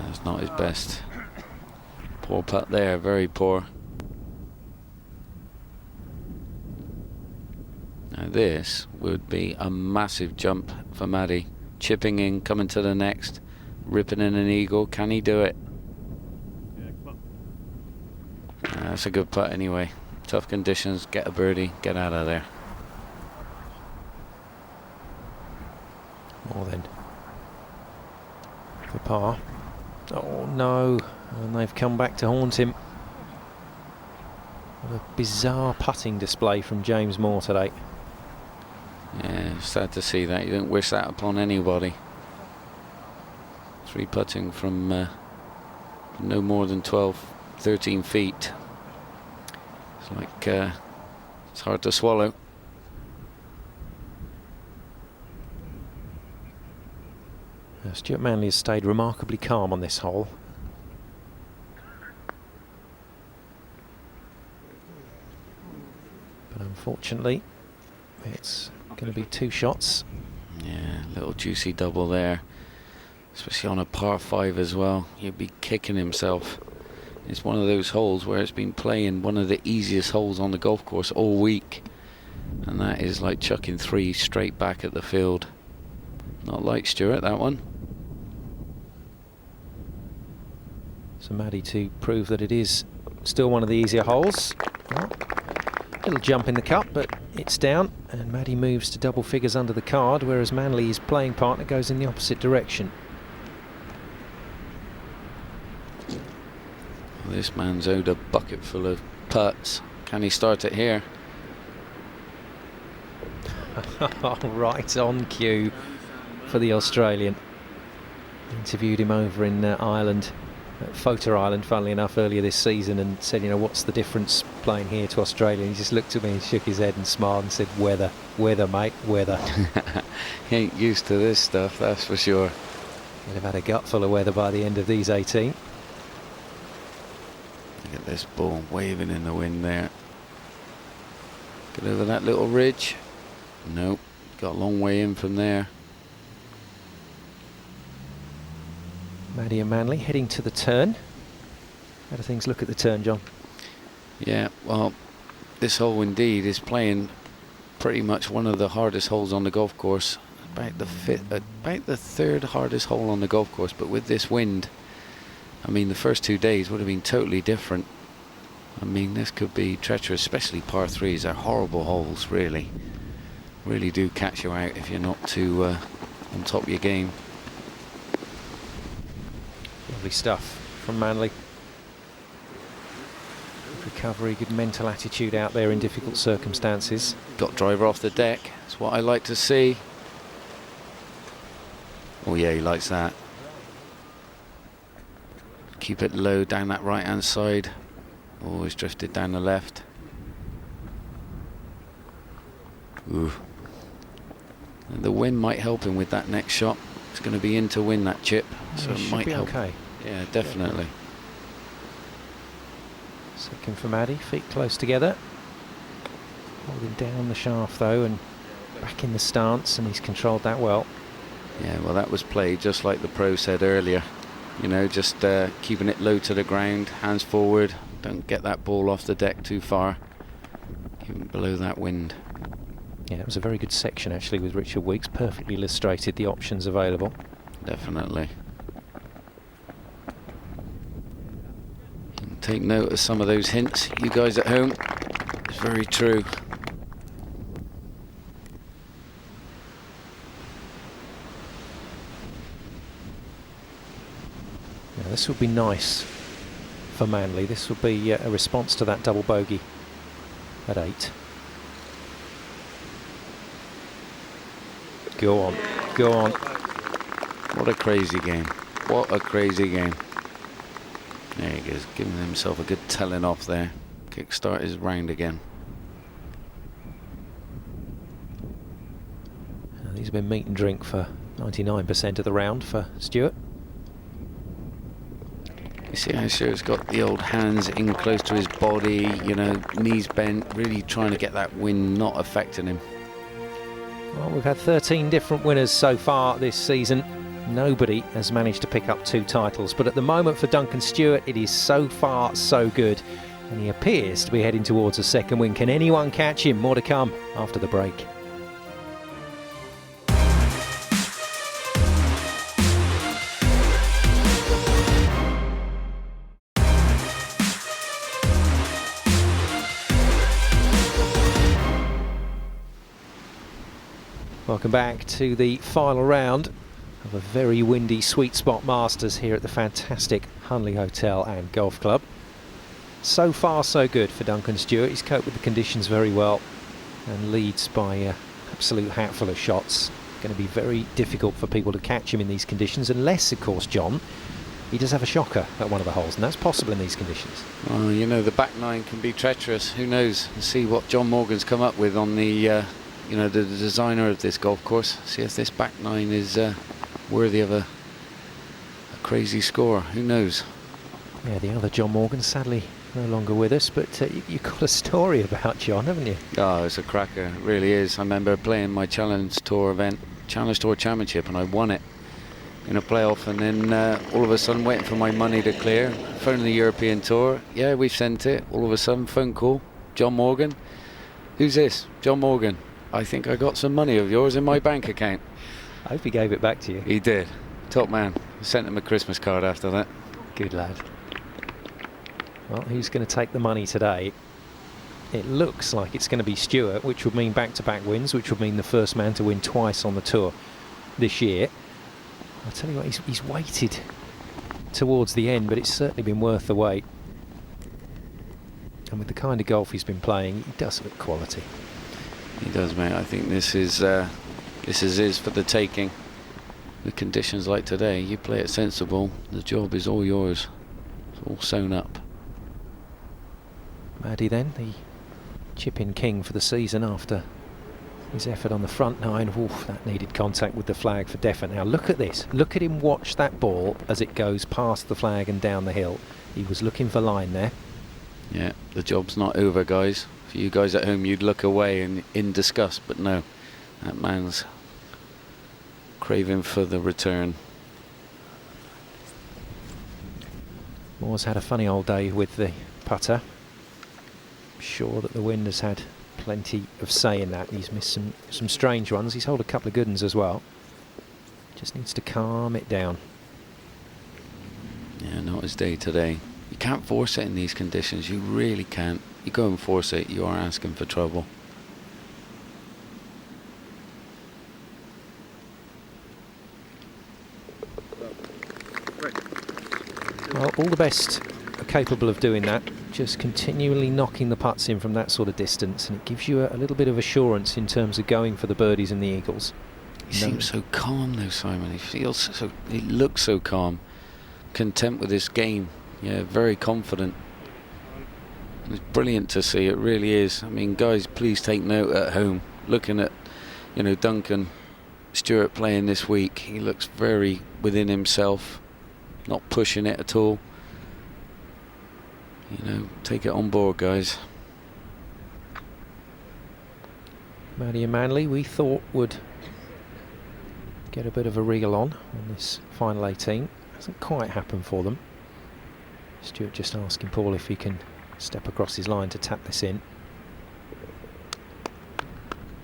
It's not his best. Poor putt there, very poor. Now this would be a massive jump for Maddie. Chipping in, coming to the next, ripping in an eagle. Can he do it? That's a good putt anyway. Tough conditions, get a birdie, get out of there. More then. For par. Oh no, and they've come back to haunt him. What a bizarre putting display from James Moore today. Yeah, sad to see that. You don't wish that upon anybody. 3 putting from no more than 12, 13 feet. It's like it's hard to swallow. Stuart Manley has stayed remarkably calm on this hole. But unfortunately, it's going to be 2 shots. Yeah, little juicy double there. Especially on a par 5 as well. He'd be kicking himself. It's one of those holes where it's been playing one of the easiest holes on the golf course all week. And that is like chucking 3 straight back at the field. Not like Stuart, that one. So Maddie to prove that it is still one of the easier holes. Well, little jump in the cup, but it's down, and Maddie moves to double figures under the card, whereas Manley's playing partner goes in the opposite direction. Well, this man's owed a bucket full of putts. Can he start it here? Right on cue for the Australian. Interviewed him over in Ireland, at Fota Island, funnily enough, earlier this season, and said, you know, what's the difference playing here to Australia? And he just looked at me and shook his head and smiled and said, weather, mate, weather. He ain't used to this stuff, that's for sure. He'd have had a gut full of weather by the end of these 18. Look at this ball waving in the wind there. Get over that little ridge. Nope, got a long way in from there. Maddie and Manley heading to the turn. How do things look at the turn, John? Yeah, well, this hole indeed is playing pretty much one of the hardest holes on the golf course. About the third hardest hole on the golf course, but with this wind, I mean, the first 2 days would have been totally different. I mean, this could be treacherous, especially par 3s. They're horrible holes, really. Really do catch you out if you're not too on top of your game. Lovely stuff from Manley. Good recovery, good mental attitude out there in difficult circumstances. Got driver off the deck. That's what I like to see. Oh yeah, he likes that. Keep it low down that right hand side. Oh, he's drifted down the left. Ooh. And the wind might help him with that next shot. It's going to be in to win that chip, so it might help. Okay. Yeah, definitely. Second for Maddie, feet close together. Holding down the shaft though and back in the stance, and he's controlled that well. Yeah, well, that was played just like the pro said earlier. You know, just keeping it low to the ground, hands forward. Don't get that ball off the deck too far. Keep it below that wind. Yeah, it was a very good section actually with Richard Weeks. Perfectly illustrated the options available. Definitely. And take note of some of those hints, you guys at home. It's very true. Now, this would be nice for Manley. This would be a response to that double bogey at 8. Go on, go on. What a crazy game. What a crazy game. There he goes, giving himself a good telling off there. Kickstart his round again. Now, these have been meat and drink for 99% of the round for Stewart. You see how Stuart's got the old hands in close to his body, you know, knees bent, really trying to get that wind not affecting him. Well, we've had 13 different winners so far this season. Nobody has managed to pick up 2 titles, but at the moment for Duncan Stewart, it is so far so good, and he appears to be heading towards a second win. Can anyone catch him? More to come after the break. Welcome back to the final round of a very windy Sweetspot Masters here at the fantastic Hunley Hotel and Golf Club. So far so good for Duncan Stewart. He's coped with the conditions very well and leads by an absolute hatful of shots. Going to be very difficult for people to catch him in these conditions, unless of course, John, he does have a shocker at one of the holes, and that's possible in these conditions. Oh, you know, the back nine can be treacherous. Who knows? We'll see what John Morgan's come up with on the you know, the designer of this golf course. See if this back nine is worthy of a crazy score. Who knows? Yeah, the other John Morgan sadly no longer with us, but you've got a story about John, haven't you? Oh, it's a cracker. It really is. I remember playing my Challenge Tour event, Challenge Tour Championship, and I won it in a playoff, and then all of a sudden waiting for my money to clear, phoning the European Tour. Yeah, we've sent it. All of a sudden, phone call. John Morgan. Who's this? John Morgan. I think I got some money of yours in my bank account. I hope he gave it back to you. He did. Top man. I sent him a Christmas card after that. Good lad. Well, who's going to take the money today? It looks like it's going to be Stewart, which would mean back-to-back wins, which would mean the first man to win twice on the tour this year. I'll tell you what, he's waited towards the end, but it's certainly been worth the wait. And with the kind of golf he's been playing, he does look quality. He does, mate. I think this is his for the taking. With conditions like today, you play it sensible, the job is all yours. It's all sewn up. Maddie then, the chip-in king for the season after his effort on the front nine. Oof, that needed contact with the flag for definite. Now look at this. Look at him watch that ball as it goes past the flag and down the hill. He was looking for line there. Yeah, the job's not over, guys. For you guys at home, you'd look away in disgust, but no, that man's craving for the return. Moore's had a funny old day with the putter. I'm sure that the wind has had plenty of say in that. He's missed some strange ones. He's holed a couple of good ones as well. Just needs to calm it down. Yeah, not his day today. You can't force it in these conditions. You really can't. You go and force it, you are asking for trouble. Well, all the best are capable of doing that, just continually knocking the putts in from that sort of distance, and it gives you a little bit of assurance in terms of going for the birdies and the eagles. He seems so calm though, Simon. He looks so calm, content with his game. Yeah, very confident. It's brilliant to see, it really is. I mean, guys, please take note at home. Looking at, Duncan Stewart playing this week, he looks very within himself, not pushing it at all. Take it on board, guys. Maddie and Manley, we thought would get a bit of a reel on this final 18. Hasn't quite happened for them. Stewart just asking Paul if he can step across his line to tap this in.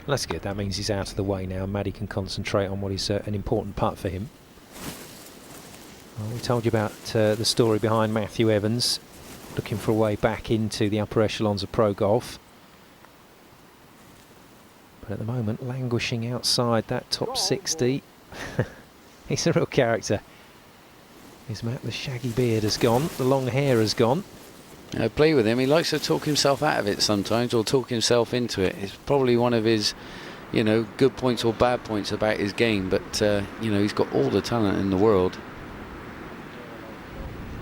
That's good. That means he's out of the way now. Maddie can concentrate on what is an important putt for him. Well, we told you about the story behind Matthew Evans looking for a way back into the upper echelons of pro golf. But at the moment, languishing outside that top 60. He's a real character. Is Matt? The shaggy beard has gone, the long hair has gone. I play with him. He likes to talk himself out of it sometimes, or talk himself into it. It's probably one of his, good points or bad points about his game. But he's got all the talent in the world.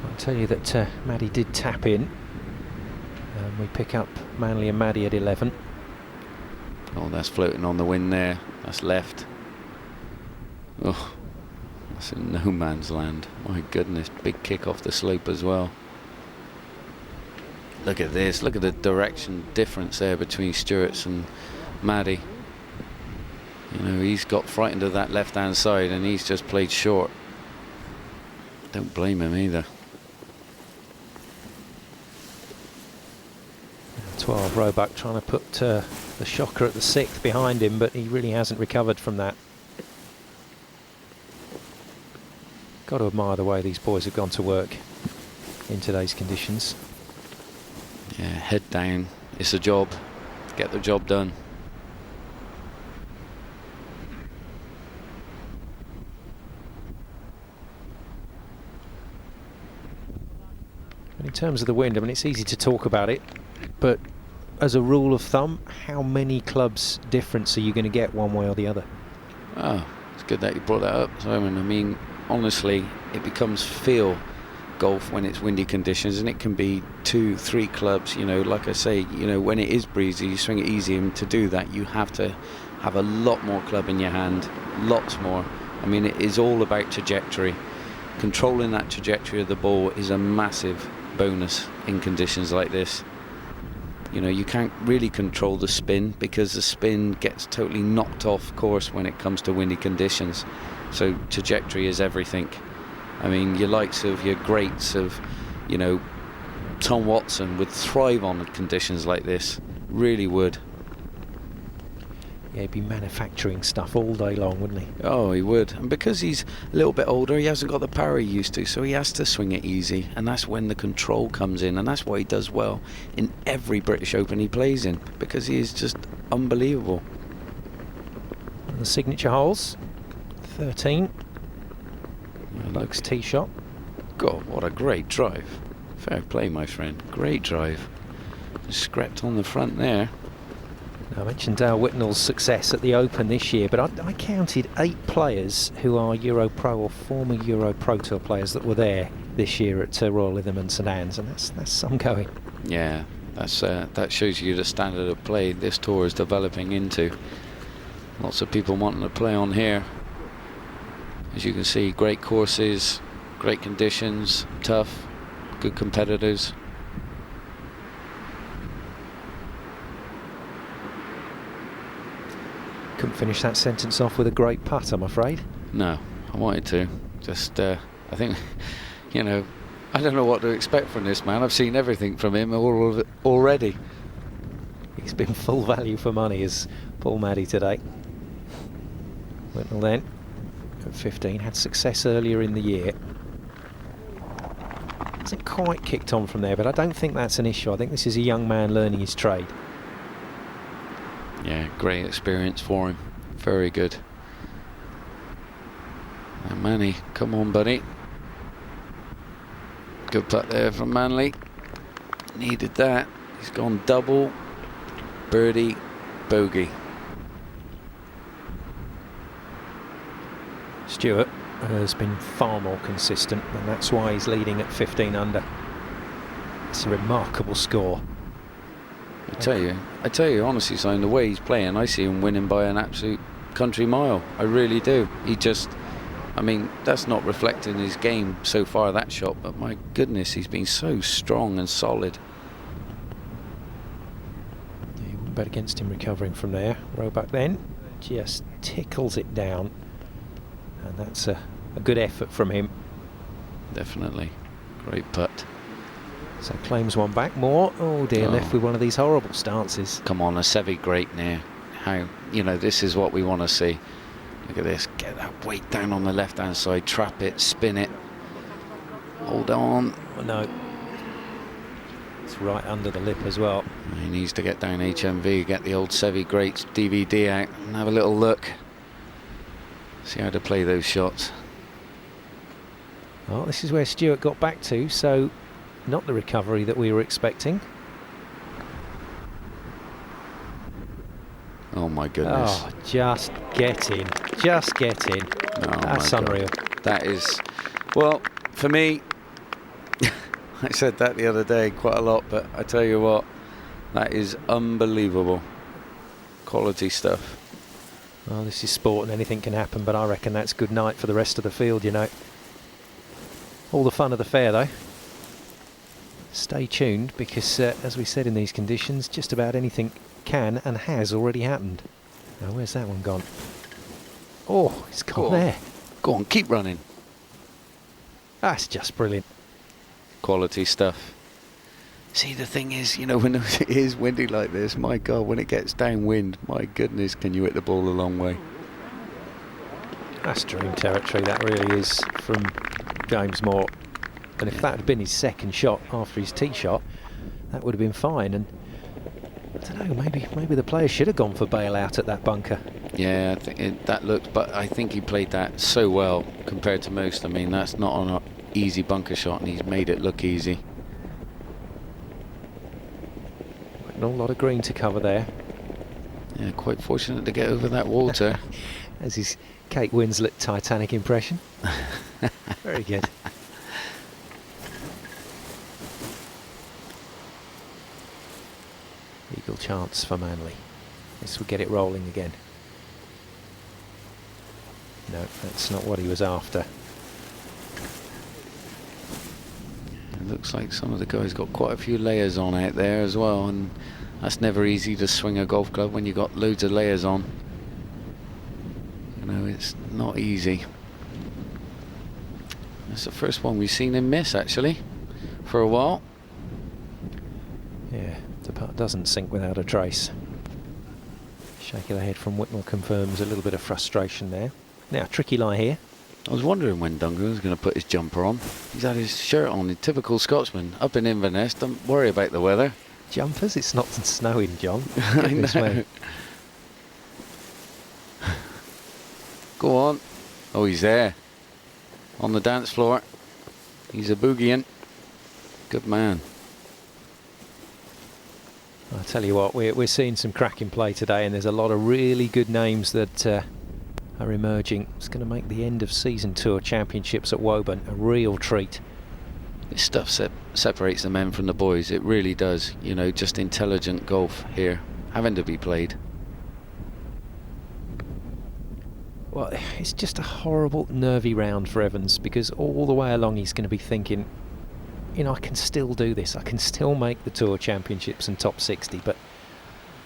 I'll tell you that Maddie did tap in. We pick up Manley and Maddie at 11. Oh, that's floating on the wind there. That's left. Oh, that's in no man's land. My goodness, big kick off the slope as well. Look at this. Look at the direction difference there between Stewart's and Maddie. He's got frightened of that left-hand side and he's just played short. Don't blame him either. 12, Roebuck trying to put the shocker at the 6th behind him, but he really hasn't recovered from that. Got to admire the way these boys have gone to work in today's conditions. Yeah, head down. It's a job. Get the job done. And in terms of the wind, I mean, it's easy to talk about it, but as a rule of thumb, how many clubs difference are you going to get one way or the other? Oh, it's good that you brought that up, Simon. I mean, honestly, it becomes feel golf when it's windy conditions, and it can be 2-3 clubs. Like I say, when it is breezy, you swing it easy, and to do that you have to have a lot more club in your hand, lots more. I mean, it is all about trajectory. Controlling that trajectory of the ball is a massive bonus in conditions like this. You can't really control the spin because the spin gets totally knocked off course when it comes to windy conditions. So trajectory is everything. I mean, your likes of your greats of, Tom Watson would thrive on conditions like this. Really would. Yeah, he'd be manufacturing stuff all day long, wouldn't he? Oh, he would. And because he's a little bit older, he hasn't got the power he used to, so he has to swing it easy. And that's when the control comes in, and that's what he does well in every British Open he plays in, because he is just unbelievable. And the signature holes, 13. Buck's tee shot. God, what a great drive. Fair play, my friend. Great drive. Scrapped on the front there. Now, I mentioned Dale Whitnell's success at the Open this year, but I counted 8 players who are Europro or former Europro Tour players that were there this year at Royal Lytham and St Anne's, and that's some going. Yeah, that shows you the standard of play this tour is developing into. Lots of people wanting to play on here. As you can see, great courses, great conditions, tough, good competitors. Couldn't finish that sentence off with a great putt, I'm afraid. No, I wanted to. Just, I think, I don't know what to expect from this man. I've seen everything from him all of it already. He's been full value for money as Paul Maddy today. Whitnell then, at 15, had success earlier in the year. Hasn't quite kicked on from there, but I don't think that's an issue. I think this is a young man learning his trade. Yeah, great experience for him. Very good. And Manny, come on, buddy. Good putt there from Manley. Needed that. He's gone double, birdie, bogey. Stewart has been far more consistent, and that's why he's leading at 15 under. It's a remarkable score. I tell you honestly, Simon, the way he's playing, I see him winning by an absolute country mile. I really do. He just, I mean, that's not reflecting his game so far, that shot, but my goodness, he's been so strong and solid. Yeah, you wouldn't bet against him recovering from there. Roebuck then just tickles it down, and that's a good effort from him. Definitely. Great putt. So claims one back more. Oh dear, left with one of these horrible stances. Come on, a Seve great now. How, you know, this is what we want to see. Look at this, get that weight down on the left hand side, trap it, spin it. Hold on. Oh, no. It's right under the lip as well. He needs to get down HMV, get the old Seve Greats DVD out and have a little look. See how to play those shots. Oh, this is where Stewart got back to, so not the recovery that we were expecting. Oh my goodness. Oh, just get in. Just get in. Oh, that's unreal. That is, well, for me, I said that the other day quite a lot, but I tell you what, that is unbelievable. Quality stuff. Well, this is sport and anything can happen, but I reckon that's good night for the rest of the field, you know. All the fun of the fair, though. Stay tuned, because as we said in these conditions, just about anything can and has already happened. Now, where's that one gone? Oh, it's gone there. Go on, keep running. That's just brilliant. Quality stuff. See, the thing is, you know, when it is windy like this, my God, when it gets downwind, my goodness, can you hit the ball a long way? That's dream territory, that really is, from James Moore. And if that had been his second shot after his tee shot, that would have been fine. And I don't know, maybe the player should have gone for bailout at that bunker. Yeah, I think that looked, but I think he played that so well compared to most. I mean, that's not on an easy bunker shot, and he's made it look easy. Not a lot of green to cover there. Yeah, quite fortunate to get over that water. As his Kate Winslet Titanic impression. Very good. Eagle chance for Manley. This will get it rolling again. No, that's not what he was after. It looks like some of the guys got quite a few layers on out there as well, and that's never easy to swing a golf club when you've got loads of layers on. You know, it's not easy. That's the first one we've seen him miss, actually, for a while. Yeah, the putt doesn't sink without a trace. Shake of the head from Whitnell confirms a little bit of frustration there. Now, tricky lie here. I was wondering when Duncan was going to put his jumper on. He's had his shirt on, in typical Scotsman, up in Inverness. Don't worry about the weather. Jumpers? It's not snowing, John. I know. Go on. Oh, he's there. On the dance floor. He's a boogieing. Good man. I tell you what, we're seeing some cracking play today, and there's a lot of really good names that are emerging. It's going to make the end of season tour championships at Woburn a real treat. This stuff separates the men from the boys. It really does. You know, just intelligent golf here, having to be played. Well, it's just a horrible, nervy round for Evans, because all the way along he's going to be thinking, you know, I can still do this. I can still make the Tour Championships and top 60, but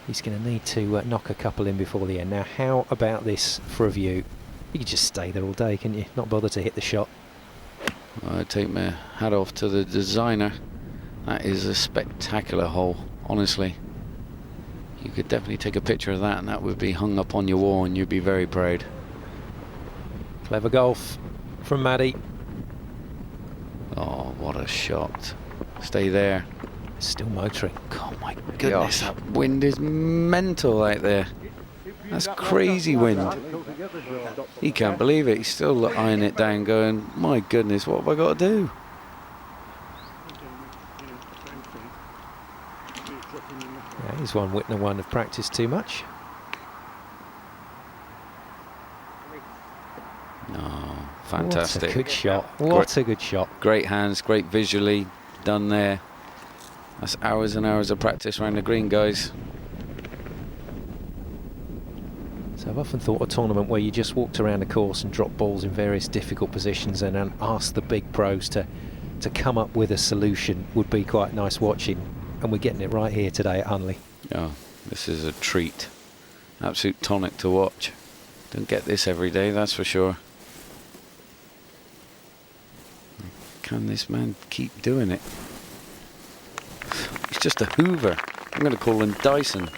he's going to need to knock a couple in before the end. Now, how about this for a view? You could just stay there all day, couldn't you? Not bother to hit the shot. I take my hat off to the designer. That is a spectacular hole, honestly. You could definitely take a picture of that, and that would be hung up on your wall, and you'd be very proud. Clever golf from Maddie. Oh, what a shot. Stay there. Still motoring. Oh my goodness, that wind is mental out there. That's crazy wind. He can't believe it. He's still eyeing it down going, my goodness, what have I got to do? Yeah, he's one Whitner one have practiced too much. Oh, fantastic. What a good shot. What a good shot. Great hands, great visually done there. That's hours and hours of practice around the green, guys. So I've often thought a tournament where you just walked around the course and dropped balls in various difficult positions and then asked the big pros to come up with a solution would be quite nice watching. And we're getting it right here today at Hunley. Oh, this is a treat. Absolute tonic to watch. Don't get this every day, that's for sure. Can this man keep doing it? He's just a hoover. I'm going to call him Dyson.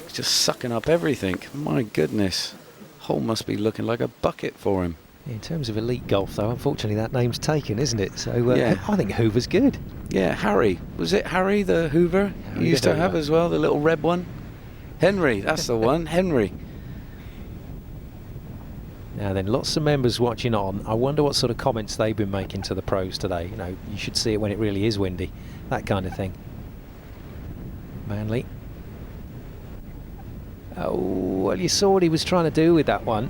He's just sucking up everything. My goodness. Hole must be looking like a bucket for him. In terms of elite golf, though, unfortunately that name's taken, isn't it? So yeah. I think Hoover's good. Yeah, Harry. Was it Harry the Hoover you used to have as well, the little red one? Henry, that's the one. Henry. Now then, lots of members watching on. I wonder what sort of comments they've been making to the pros today. You know, you should see it when it really is windy. That kind of thing. Manley. Oh, well, you saw what he was trying to do with that one.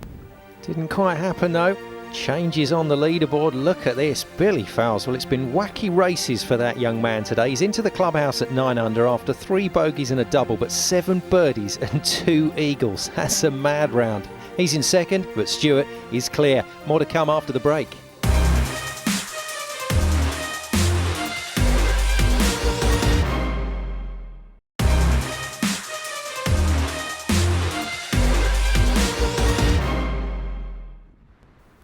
Didn't quite happen, though. Changes on the leaderboard. Look at this. Billy Fowles. Well, it's been wacky races for that young man today. He's into the clubhouse at 9 under after 3 bogeys and a double, but 7 birdies and 2 eagles. That's a mad round. He's in second, but Stewart is clear. More to come after the break.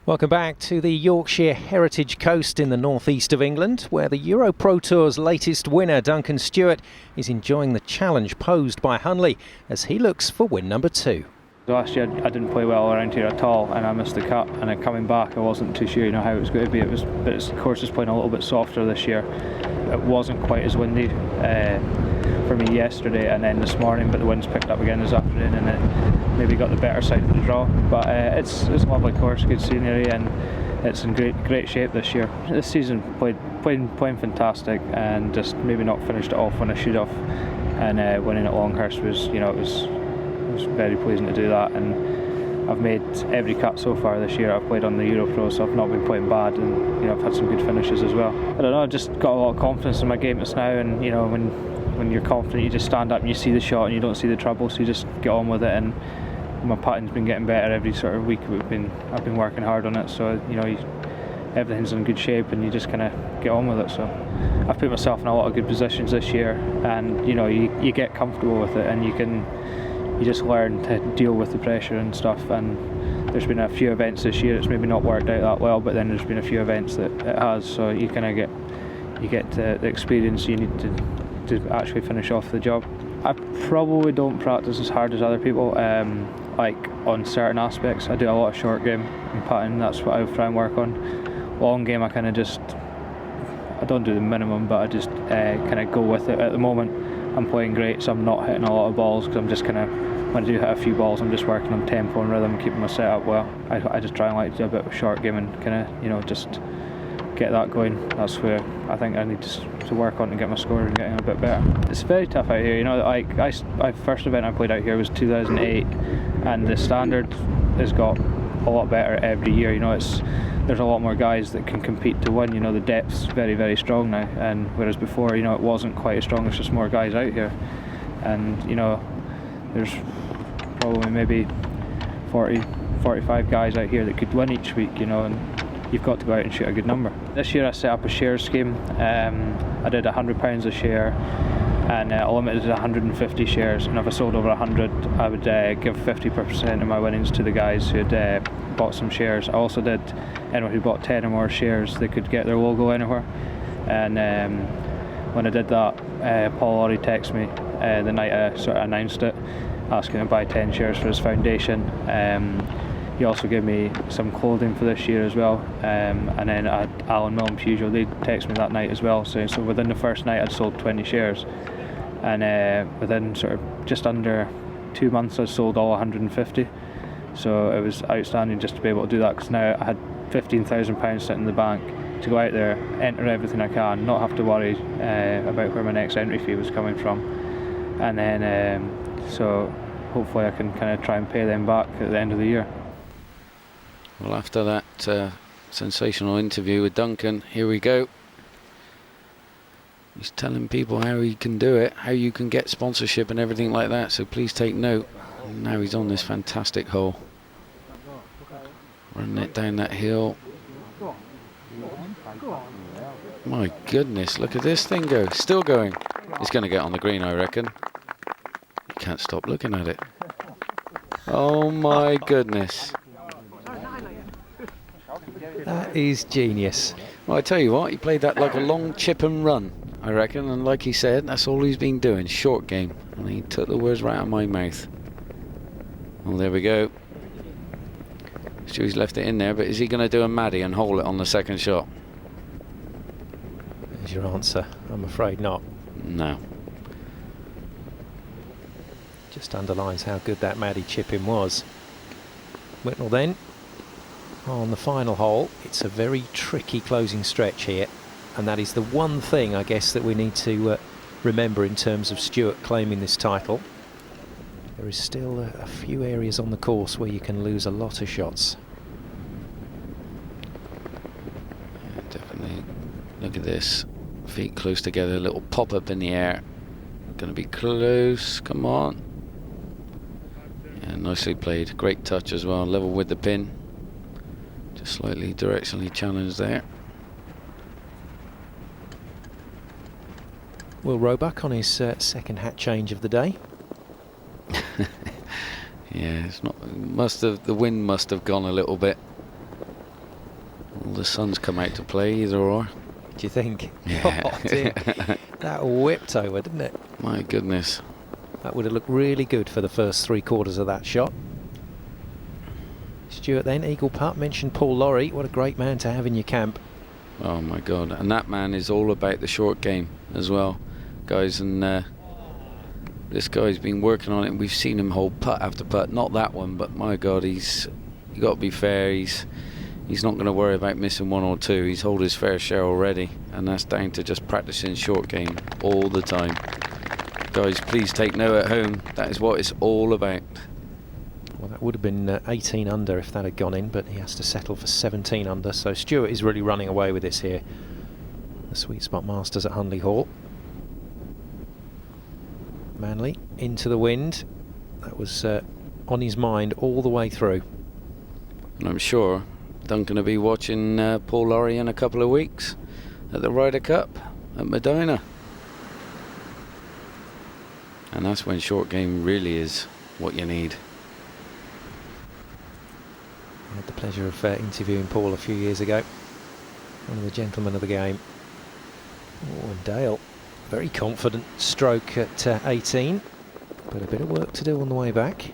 Welcome back to the Yorkshire Heritage Coast in the northeast of England, where the Europro Tour's latest winner, Duncan Stewart, is enjoying the challenge posed by Hunley as he looks for win number 2. Last year I didn't play well around here at all, and I missed the cut. And then coming back, I wasn't too sure, how it was going to be. But the course is playing a little bit softer this year. It wasn't quite as windy for me yesterday and then this morning, but the wind's picked up again this afternoon, and it maybe got the better side of the draw. But it's a lovely course, good scenery, and it's in great shape this year. This season playing fantastic, and just maybe not finished it off when I should have. And winning at Longhurst was, it was very pleasing to do that, and I've made every cut so far this year. I've played on the Europro, so I've not been playing bad, and I've had some good finishes as well. I don't know, I've just got a lot of confidence in my game just now, and when you're confident, you just stand up and you see the shot and you don't see the trouble, so you just get on with it. And my putting's been getting better every sort of week. I've been working hard on it, so everything's in good shape, and you just kind of get on with it. So I've put myself in a lot of good positions this year, and you get comfortable with it, and you just learn to deal with the pressure and stuff. And there's been a few events this year it's maybe not worked out that well, but then there's been a few events that it has, so you kind of get the experience you need to actually finish off the job. I probably don't practice as hard as other people, like on certain aspects. I do a lot of short game and putting, that's what I try and work on. Long game I don't do the minimum, but I just kind of go with it. At the moment I'm playing great, so I'm not hitting a lot of balls, because I'm just when I do hit a few balls, I'm just working on tempo and rhythm, keeping my setup well. I just try and like to do a bit of short game and just get that going. That's where I think I need to work on to get my score and getting a bit better. It's very tough out here, my first event I played out here was 2008, and the standard has got a lot better every year. There's a lot more guys that can compete to win. The depth's very, very strong now, and whereas before, it wasn't quite as strong. There's just more guys out here, and there's probably maybe 40, 45 guys out here that could win each week. And you've got to go out and shoot a good number. This year I set up a share scheme. I did £100 a share, and I limited to 150 shares, and if I sold over 100 I would give 50% of my winnings to the guys who had bought some shares. I also did anyone who bought 10 or more shares, they could get their logo anywhere. And when I did that, Paul Lawrie texted me the night I sort of announced it, asking to buy 10 shares for his foundation. He also gave me some clothing for this year as well, and then I had Alan Mill and Peugeot, they texted me that night as well, so within the first night I'd sold 20 shares, and within sort of just under 2 months I sold all 150, so it was outstanding just to be able to do that, because now I had £15,000 sitting in the bank to go out there, enter everything I can, not have to worry about where my next entry fee was coming from, and then so hopefully I can kind of try and pay them back at the end of the year. Well, after that sensational interview with Duncan, here we go. He's telling people how he can do it, how you can get sponsorship and everything like that, so please take note. And now he's on this fantastic hole. Running it down that hill. My goodness, look at this thing go. Still going. It's going to get on the green, I reckon. You can't stop looking at it. Oh my goodness. That is genius. Well, I tell you what, he played that like a long chip and run, I reckon, and like he said, that's all he's been doing, short game. And he took the words right out of my mouth. Well, there we go. Stewie's left it in there, but is he going to do a Maddie and hole it on the second shot? There's your answer. I'm afraid not. No. Just underlines how good that Maddie chipping was. Whitnell then. On the final hole, it's a very tricky closing stretch here, and that is the one thing I guess that we need to remember in terms of Stewart claiming this title. There is still a few areas on the course where you can lose a lot of shots. Yeah, definitely. Look at this, feet close together, a little pop up in the air. Going to be close, come on. Yeah, nicely played, great touch as well, level with the pin. Slightly directionally challenged there. Will Roebuck on his second hat change of the day. Yeah, it's not. The wind must have gone a little bit. All the sun's come out to play, either or. Do you think? Yeah. Oh dear. That whipped over, didn't it? My goodness. That would have looked really good for the first 3/4 of that shot. Stewart then, eagle putt, mentioned Paul Lawrie, what a great man to have in your camp. Oh my God, and that man is all about the short game as well, guys, and this guy's been working on it, and we've seen him hold putt after putt, not that one, but my God, you got to be fair, he's not going to worry about missing one or two, he's hold his fair share already, and that's down to just practicing short game all the time. Guys, please take note at home, that is what it's all about. Well, that would have been 18 under if that had gone in, but he has to settle for 17 under. So Stewart is really running away with this here. The Sweetspot Masters at Hunley Hall. Manley into the wind. That was on his mind all the way through. And I'm sure Duncan will be watching Paul Lawrie in a couple of weeks at the Ryder Cup at Medina. And that's when short game really is what you need. I had the pleasure of interviewing Paul a few years ago. One of the gentlemen of the game. Oh, and Dale, very confident stroke at 18, but a bit of work to do on the way back.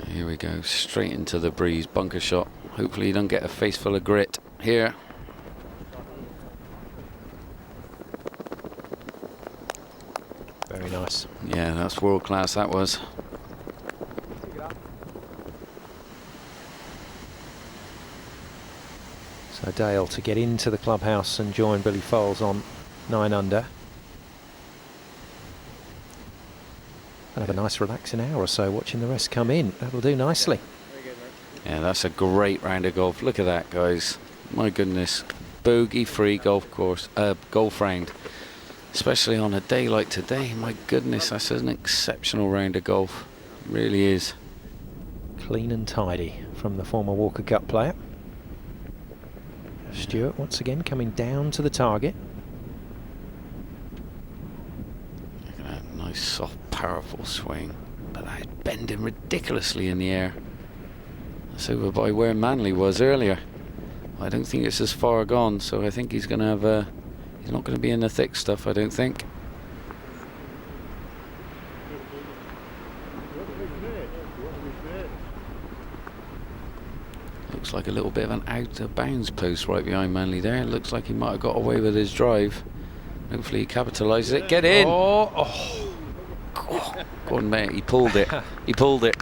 Here we go, straight into the breeze, bunker shot. Hopefully you don't get a face full of grit here. Very nice. Yeah, that's world class, that was. So Dale to get into the clubhouse and join Billy Foles on 9 under. I'll have a nice relaxing hour or so watching the rest come in. That'll do nicely. Yeah, that's a great round of golf. Look at that, guys. My goodness. Bogey-free golf round. Especially on a day like today. My goodness, that's an exceptional round of golf. It really is. Clean and tidy from the former Walker Cup player. Stewart once again coming down to the target. Look at that nice, soft, powerful swing. But that's bending ridiculously in the air. That's over by where Manley was earlier. I don't think it's as far gone, so I think he's going to have He's not going to be in the thick stuff, I don't think. Looks like a little bit of an out of bounds post right behind Manley there. Looks like he might have got away with his drive. Hopefully he capitalises it. Get in! Oh. Go on, mate. He pulled it. He pulled it.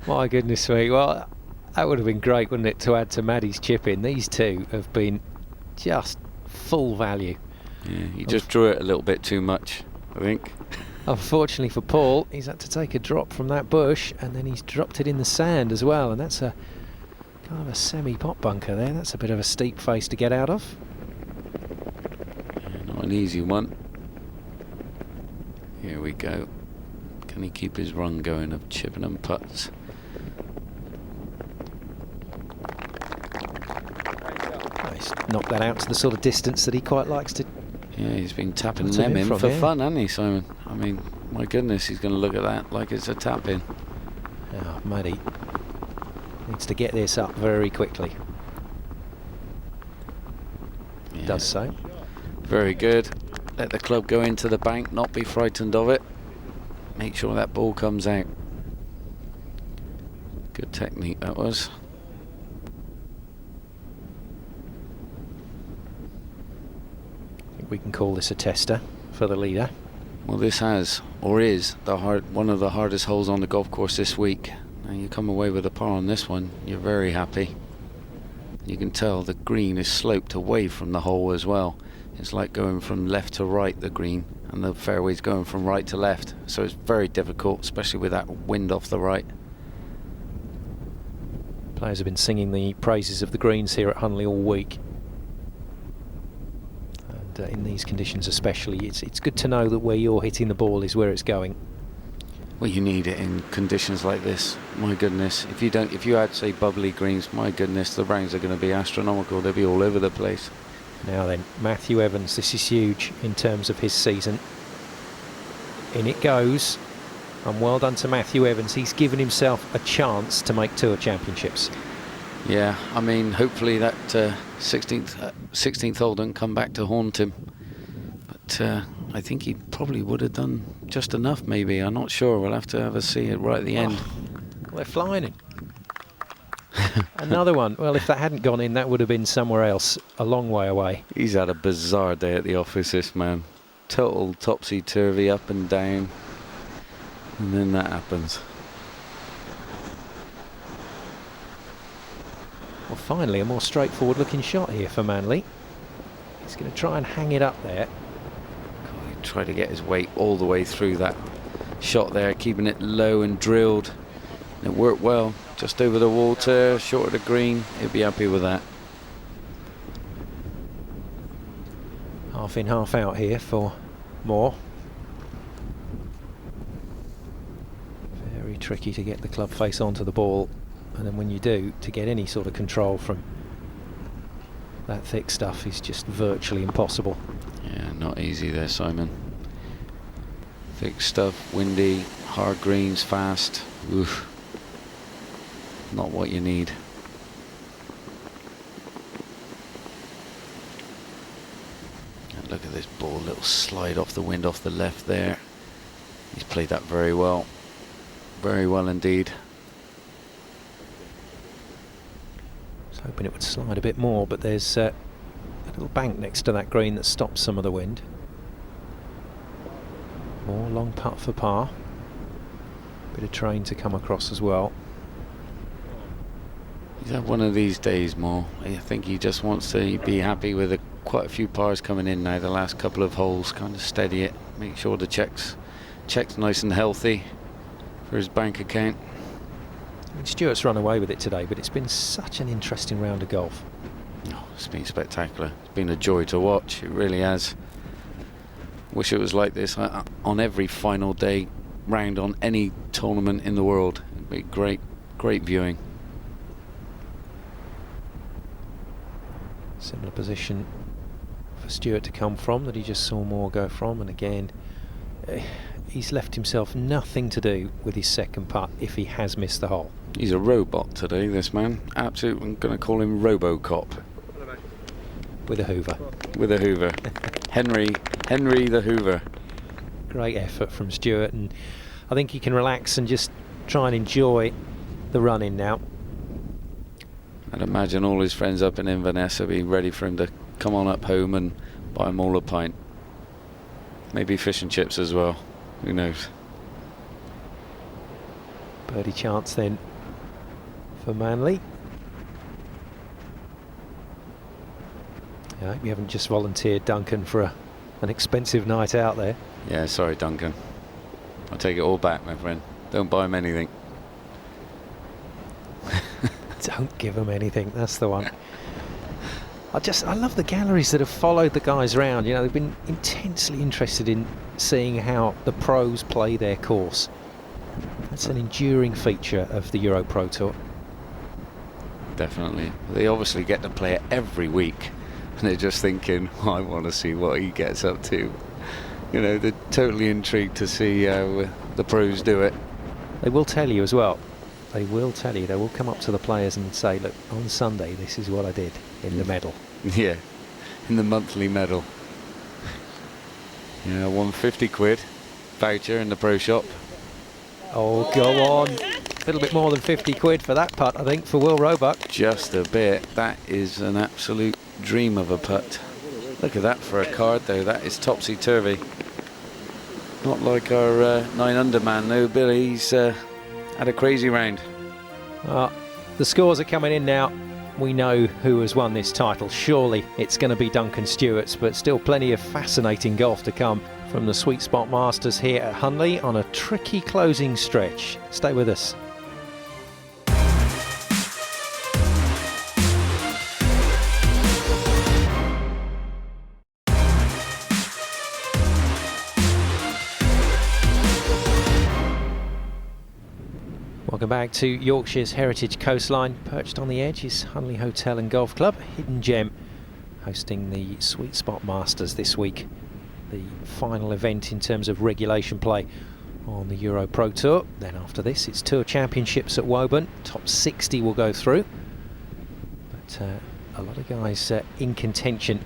My goodness me. Well, that would have been great, wouldn't it, to add to Maddie's chip in. These two have been just full value. Yeah, he just drew it a little bit too much, I think. Unfortunately for Paul, he's had to take a drop from that bush, and then he's dropped it in the sand as well, and that's a kind of a semi-pot bunker there. That's a bit of a steep face to get out of. Yeah, not an easy one. Here we go. Can he keep his run going of chipping and putts? He's knocked that out to the sort of distance that he quite likes to. Yeah, he's been tapping them in for fun, hasn't he, Simon? I mean, my goodness, he's going to look at that like it's a tap in. Oh, Maddie needs to get this up very quickly. Yeah. Does so. Very good. Let the club go into the bank, not be frightened of it. Make sure that ball comes out. Good technique that was. I think we can call this a tester for the leader. Well, this has, or is, one of the hardest holes on the golf course this week. And you come away with a par on this one, you're very happy. You can tell the green is sloped away from the hole as well. It's like going from left to right, the green, and the fairway's going from right to left. So it's very difficult, especially with that wind off the right. Players have been singing the praises of the greens here at Hunley all week. And in these conditions especially, it's good to know that where you're hitting the ball is where it's going. Well, you need it in conditions like this. My goodness, if you had, say, bubbly greens, my goodness, the rounds are going to be astronomical. They'll be all over the place. Now then, Matthew Evans, this is huge in terms of his season. In it goes, and well done to Matthew Evans. He's given himself a chance to make Tour Championships. Yeah, I mean, hopefully that 16th hole doesn't come back to haunt him. But I think he probably would have done just enough, maybe. I'm not sure. We'll have to have a see it right at the end. Well, they're flying in. Another one. Well, if that hadn't gone in, that would have been somewhere else, a long way away. He's had a bizarre day at the office, this man. Total topsy-turvy, up and down. And then that happens. Well, finally, a more straightforward looking shot here for Manley. He's going to try and hang it up there. He tried to get his weight all the way through that shot there, keeping it low and drilled. And it worked well. Just over the water, short of the green. He'll be happy with that. Half in, half out here for Moore. Very tricky to get the club face onto the ball, and then when you do, to get any sort of control from that thick stuff is just virtually impossible. Yeah, not easy there, Simon. Thick stuff, windy, hard greens, fast. Oof. Not what you need. And look at this ball, little slide off the wind off the left there. He's played that very well. Very well indeed. I was hoping it would slide a bit more, but there's a little bank next to that green that stops some of the wind. More long putt for par. Bit of train to come across as well. He's had one of these days, Mo. I think he just wants to be happy with quite a few pars coming in now. The last couple of holes, kind of steady it, make sure the check's nice and healthy for his bank account. I mean, Stuart's run away with it today, but it's been such an interesting round of golf. Oh, it's been spectacular. It's been a joy to watch. It really has. Wish it was like this on every final day round on any tournament in the world. It'd be great viewing. Similar position for Stuart to come from that he just saw Moore go from, and again he's left himself nothing to do with his second putt if he has missed the hole. He's a robot today, this man. Absolutely, I'm going to call him Robocop. with a Hoover. With a Hoover. Henry the Hoover. Great effort from Stewart, and I think he can relax and just try and enjoy the run-in now. I'd imagine all his friends up in Inverness will be ready for him to come on up home and buy them all a pint. Maybe fish and chips as well. Who knows? Birdie chance then for Manley. I hope you haven't just volunteered, Duncan, for an expensive night out there. Yeah, sorry, Duncan. I'll take it all back, my friend. Don't buy him anything. Don't give him anything, that's the one. I love the galleries that have followed the guys around. You know, they've been intensely interested in seeing how the pros play their course. That's an enduring feature of the Europro Tour. Definitely. They obviously get to play it every week, and they're just thinking, well, I want to see what he gets up to. You know, they're totally intrigued to see how the pros do it. They will tell you as well. They will tell you. They will come up to the players and say, look, on Sunday, this is what I did in the medal. Yeah, in the monthly medal. Yeah, won 50 quid voucher in the pro shop. Oh, go on. A little bit more than 50 quid for that putt, I think, for Will Roebuck. Just a bit. That is an absolute dream of a putt. Look at that for a card, though. That is topsy-turvy. Not like our 9 under man, though, Billy. He's had a crazy round. The scores are coming in now. We know who has won this title. Surely it's going to be Duncan Stewart's, but still plenty of fascinating golf to come from the Sweetspot Masters here at Hunley on a tricky closing stretch. Stay with us. Welcome back to Yorkshire's heritage coastline. Perched on the edge is Hunley Hotel and Golf Club, hidden gem, hosting the Sweetspot Masters this week. The final event in terms of regulation play on the Europro Tour. Then after this, it's Tour Championships at Woburn. Top 60 will go through. But a lot of guys in contention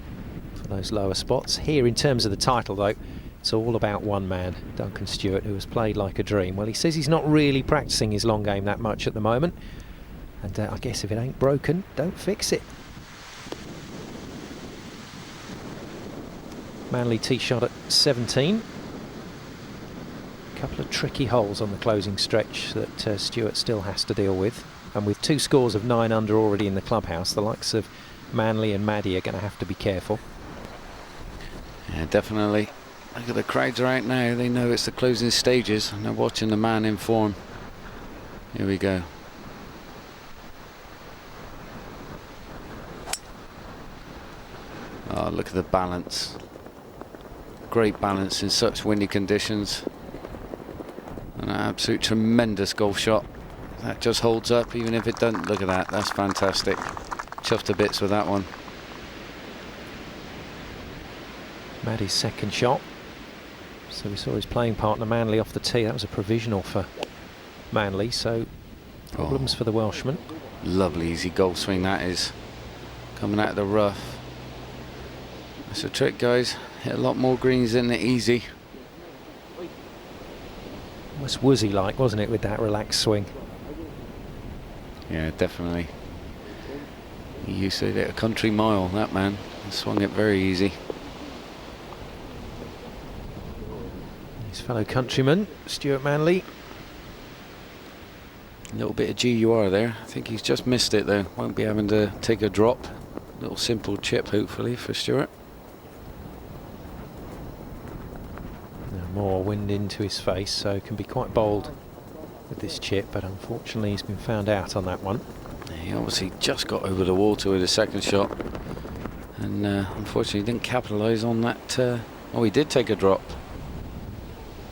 for those lower spots. Here, in terms of the title, though, it's all about one man, Duncan Stewart, who has played like a dream. Well, he says he's not really practicing his long game that much at the moment. And I guess if it ain't broken, don't fix it. Manley tee shot at 17. A couple of tricky holes on the closing stretch that Stewart still has to deal with. And with 2 scores of 9 under already in the clubhouse, the likes of Manley and Maddie are going to have to be careful. Yeah, definitely. Look at the crowds are out now. They know it's the closing stages and they're watching the man in form. Here we go. Oh, look at the balance. Great balance in such windy conditions. An absolute tremendous golf shot. That just holds up even if it doesn't. Look at that. That's fantastic. Chuffed to bits with that one. Maddie's second shot. So we saw his playing partner Manley off the tee. That was a provisional for Manley, so problems for the Welshman. Lovely easy golf swing that is. Coming out of the rough. That's a trick, guys. Hit a lot more greens than the easy. Almost Woozy-like, wasn't it, with that relaxed swing? Yeah, definitely. He used to hit a country mile, that man. He swung it very easy. His fellow countryman, Stuart Manley. A little bit of GUR there. I think he's just missed it though. Won't be having to take a drop. Little simple chip hopefully for Stuart. More wind into his face, so can be quite bold with this chip, but unfortunately he's been found out on that one. He obviously just got over the water with his second shot, and unfortunately didn't capitalise on that. Oh, he did take a drop.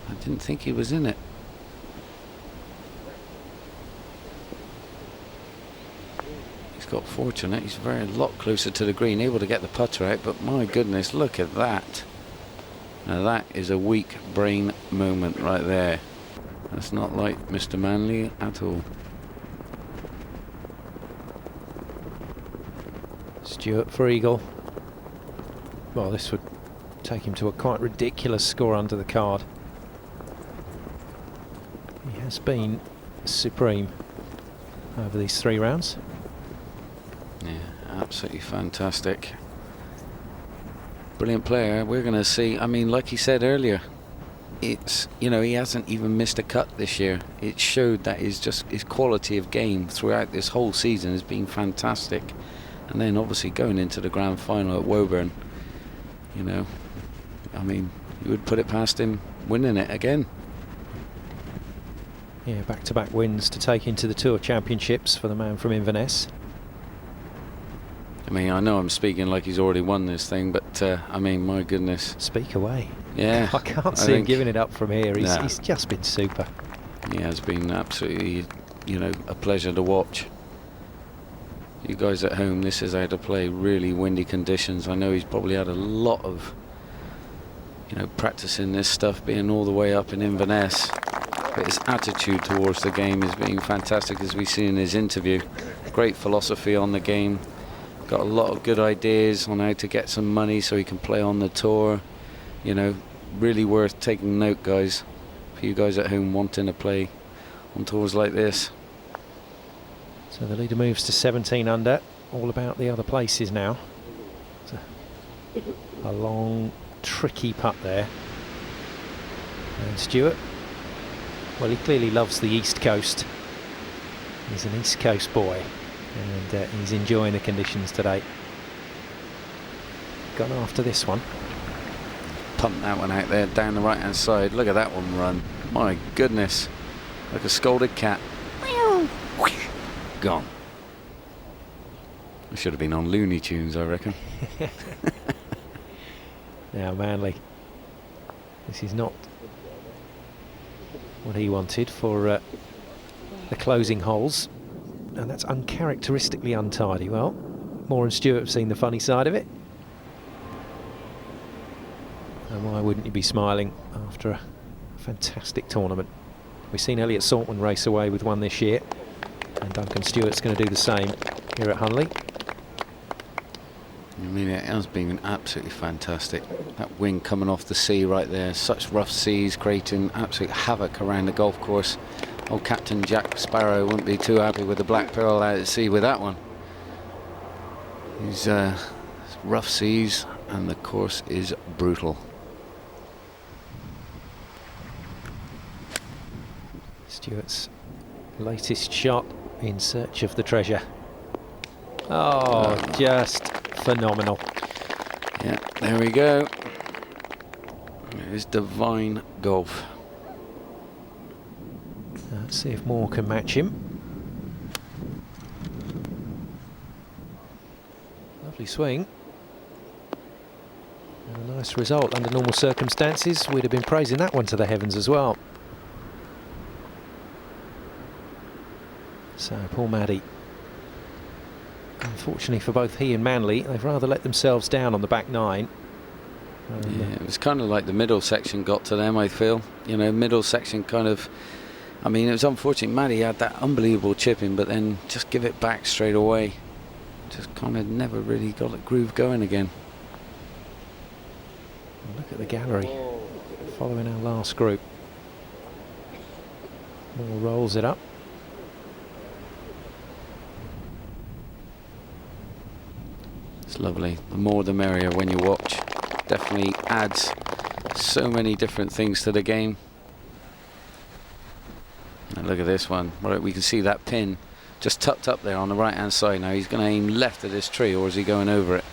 I didn't think he was in it. He's got fortunate. He's a lot closer to the green, able to get the putter out, but my goodness, look at that. Now that is a weak brain moment right there. That's not like Mr. Manley at all. Stewart for eagle. well, this would take him to a quite ridiculous score under the card. He has been supreme over these 3 rounds. Yeah, absolutely fantastic. Brilliant player. We're going to see, I mean, like he said earlier, it's, you know, he hasn't even missed a cut this year. It showed that his quality of game throughout this whole season has been fantastic. And then obviously going into the grand final at Woburn, you know, I mean, you would put it past him winning it again. Yeah, back-to-back wins to take into the Tour Championships for the man from Inverness. I mean, I know I'm speaking like he's already won this thing, but I mean, my goodness. Speak away. Yeah. I can't see him giving it up from here. He's just been super. He has been absolutely, you know, a pleasure to watch. You guys at home, this is how to play really windy conditions. I know he's probably had a lot of, you know, practicing this stuff, being all the way up in Inverness. But his attitude towards the game is being fantastic, as we see in his interview. Great philosophy on the game. Got a lot of good ideas on how to get some money so he can play on the tour. You know, really worth taking note, guys, for you guys at home wanting to play on tours like this. So the leader moves to 17 under. All about the other places now. It's a long, tricky putt there. And Stewart, well, he clearly loves the East Coast. He's an East Coast boy, and he's enjoying the conditions today. Gone after this one. Pumped that one out there down the right hand side. Look at that one run. My goodness. Like a scolded cat. Gone. I should have been on Looney Tunes, I reckon. Now Manley, this is not what he wanted for the closing holes, and that's uncharacteristically untidy. Well, Moore and Stewart have seen the funny side of it, and why wouldn't you be smiling after a fantastic tournament? We've seen Elliot Saltman race away with one this year, and Duncan Stewart's going to do the same here at Hunley. I mean, it has been absolutely fantastic. That wind coming off the sea right there, such rough seas, creating absolute havoc around the golf course. Old Captain Jack Sparrow wouldn't be too happy with the Black Pearl out at sea with that one. These rough seas, and the course is brutal. Stewart's latest shot in search of the treasure. Oh, just phenomenal. Yeah, there we go. There's divine golf. Let's see if Moore can match him. Lovely swing. And a nice result under normal circumstances. We'd have been praising that one to the heavens as well. So Paul Maddy, unfortunately for both he and Manley, they've rather let themselves down on the back nine. Yeah, it was kind of like the middle section got to them, I feel. You know, middle section kind of, I mean, it was unfortunate. Maddy had that unbelievable chipping, but then just give it back straight away. Just kind of never really got the groove going again. Look at the gallery following our last group. Moore rolls it up. It's lovely. The more the merrier when you watch. Definitely adds so many different things to the game. And look at this one. Right, we can see that pin just tucked up there on the right hand side. Now he's going to aim left at this tree, or is he going over it?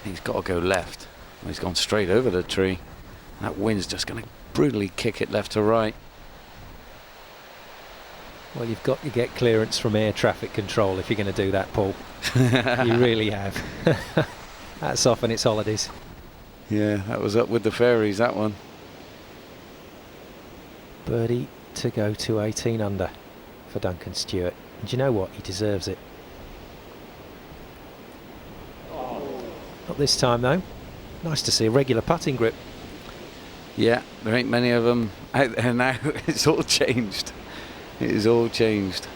He's got to go left. Well, he's gone straight over the tree. That wind's just going to brutally kick it left to right. Well, you've got to get clearance from air traffic control if you're going to do that, Paul. You really have. That's often its holidays. Yeah, that was up with the fairies, that one. Birdie to go to 18 under for Duncan Stewart. And do you know what? He deserves it. Not this time, though. Nice to see a regular putting grip. Yeah, there ain't many of them out there now. It's all changed. It is all changed.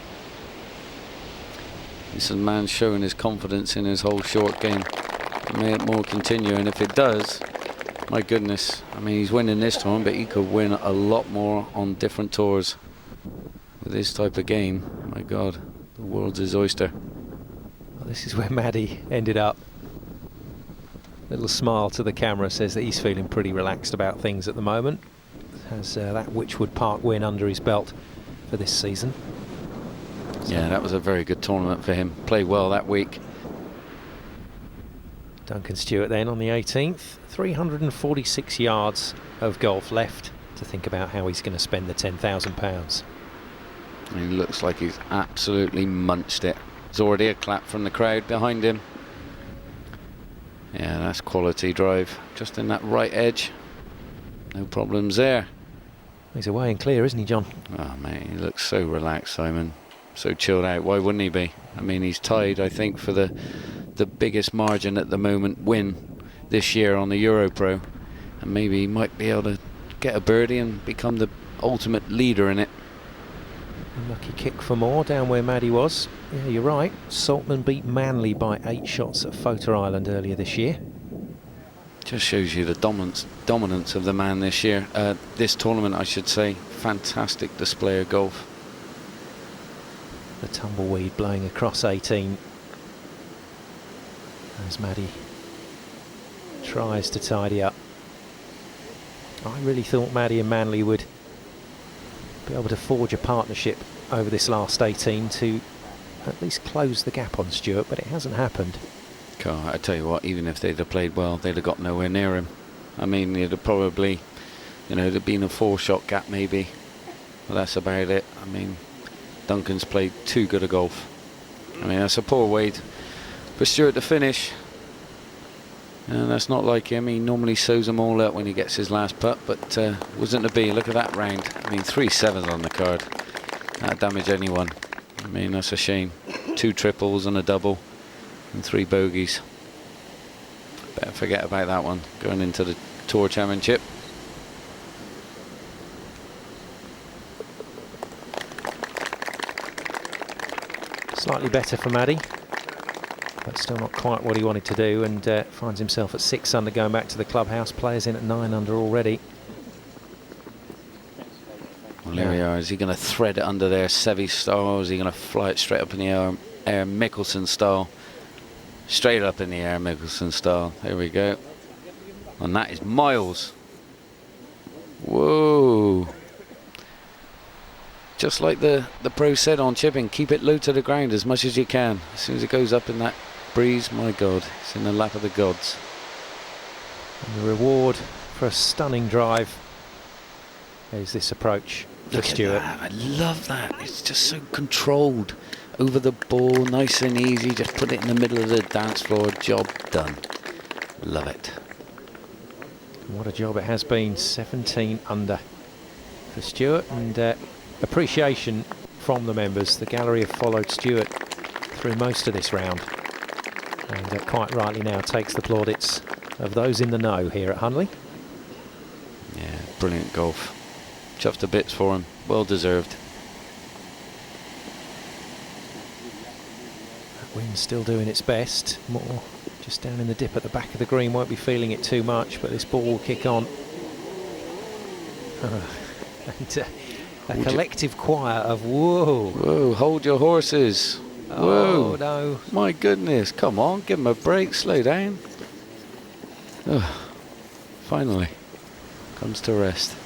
This is a man showing his confidence in his whole short game. may it more continue, and if it does, my goodness, I mean, he's winning this tournament, but he could win a lot more on different tours with this type of game. My God, the world's his oyster. Well, this is where Maddie ended up. Little smile to the camera, says that he's feeling pretty relaxed about things at the moment. Has that Wychwood Park win under his belt for this season. Yeah, that was a very good tournament for him. Played well that week. Duncan Stewart then on the 18th. 346 yards of golf left to think about how he's going to spend the £10,000. He looks like he's absolutely munched it. There's already a clap from the crowd behind him. Yeah, that's quality drive. Just in that right edge. No problems there. He's away and clear, isn't he, John? Oh, mate, he looks so relaxed, Simon. So chilled out. Why wouldn't he be? I mean, he's tied, I think, for the biggest margin at the moment win this year on the Europro. And maybe he might be able to get a birdie and become the ultimate leader in it. Lucky kick for more down where Maddie was. Yeah, you're right. Saltman beat Manley by 8 shots at Photo Island earlier this year. Just shows you the dominance of the man this year. This tournament, I should say. Fantastic display of golf. The tumbleweed blowing across 18 as Maddie tries to tidy up. I really thought Maddie and Manley would be able to forge a partnership over this last 18 to at least close the gap on Stewart, but it hasn't happened. God, I tell you what, even if they'd have played well, they'd have got nowhere near him. I mean, it'd have probably, you know, there'd been a 4-shot gap maybe, but that's about it. I mean, Duncan's played too good a golf. I mean, that's a poor way for Stewart to finish. And that's not like him. He normally sews them all up when he gets his last putt, but wasn't to be. Look at that round. I mean, 3 sevens on the card. That'd damage anyone. I mean, that's a shame. 2 triples and a double and 3 bogeys. Better forget about that one. Going into the Tour Championship. Slightly better for Maddie, but still not quite what he wanted to do, and finds himself at 6 under going back to the clubhouse. Players in at 9 under already. Well, there we are. Is he going to thread it under there, Seve style, or is he going to fly it straight up in the air Mickelson style? Straight up in the air Mickelson style. There we go. And that is miles. Whoa. Just like the pro said on chipping, keep it low to the ground as much as you can. As soon as it goes up in that breeze, my God, it's in the lap of the gods. And the reward for a stunning drive is this approach for Stewart. I love that. It's just so controlled over the ball, nice and easy. Just put it in the middle of the dance floor. Job done. Love it. What a job it has been. 17 under for Stewart, and appreciation from the members. The gallery have followed Stewart through most of this round, and quite rightly now takes the plaudits of those in the know here at Hunley. Yeah, brilliant golf. Chuffed to bits for him. Well deserved. That wind's still doing its best. More just down in the dip at the back of the green. Won't be feeling it too much, but this ball will kick on. And a collective choir of whoa. Whoa, hold your horses. Oh, whoa. no. My goodness, come on, give him a break, slow down. Oh, finally, comes to rest.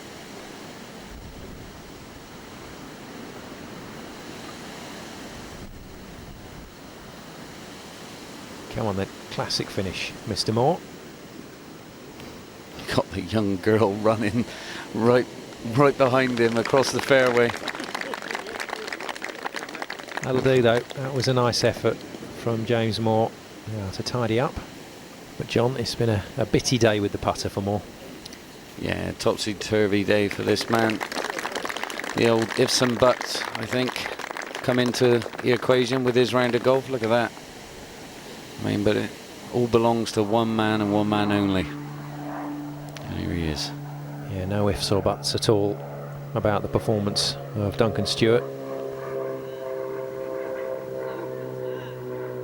Come on then, classic finish, Mr. Moore. Got the young girl running right behind him across the fairway. That'll do though. That was a nice effort from James Moore to tidy up. But John, it's been a bitty day with the putter for Moore. Yeah, topsy-turvy day for this man. The old ifs and buts, I think, come into the equation with his round of golf. Look at that. I mean, but it all belongs to one man and one man only. And here he is. Yeah, no ifs or buts at all about the performance of Duncan Stewart.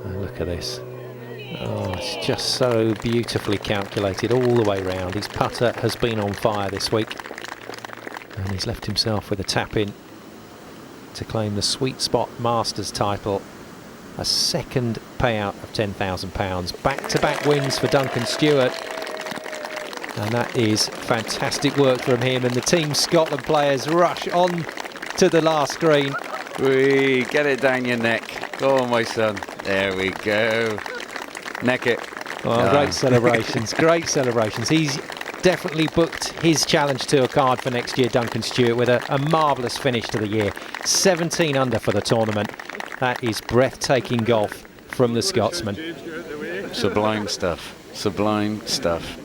And look at this. Oh, it's just so beautifully calculated all the way round. His putter has been on fire this week, and he's left himself with a tap in to claim the Sweetspot Masters title. A second payout of £10,000. Back-to-back wins for Duncan Stewart, and that is fantastic work from him. And the Team Scotland players rush on to the last green. We get it down your neck. Oh, my son. There we go. Neck it. Oh, great celebrations, great celebrations. He's definitely booked his Challenge Tour card for next year, Duncan Stewart, with a marvellous finish to the year. 17 under for the tournament. That is breathtaking golf from the Scotsman. Sublime stuff, sublime stuff.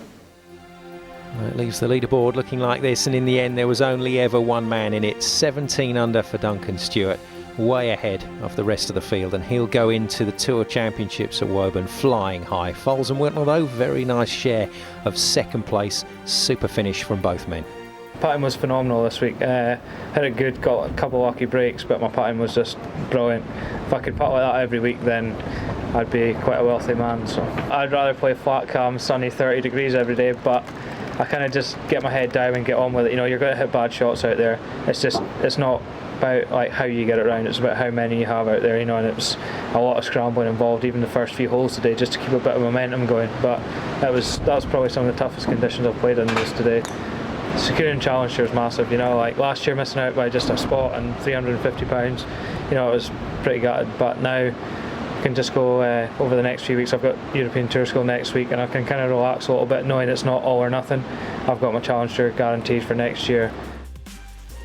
Well, it leaves the leaderboard looking like this, and in the end there was only ever one man in it. 17 under for Duncan Stewart, way ahead of the rest of the field, and he'll go into the Tour Championships at Woburn flying high. Foles and Whitnell, though, very nice share of second place. Super finish from both men. Putting was phenomenal this week. Got a couple of lucky breaks, but my putting was just brilliant. If I could putt like that every week, then I'd be quite a wealthy man. So I'd rather play flat, calm, sunny, 30 degrees every day, but I kind of just get my head down and get on with it. You know, you're going to hit bad shots out there. It's not about like how you get it round, it's about how many you have out there, you know, and it was a lot of scrambling involved, even the first few holes today, just to keep a bit of momentum going. But that was probably some of the toughest conditions I've played in this today. Securing Challenge Tour is massive, you know, like last year missing out by just a spot and £350, you know, it was pretty gutted, but now I can just go over the next few weeks. I've got European Tour School next week, and I can kind of relax a little bit knowing it's not all or nothing. I've got my Challenge Tour guaranteed for next year.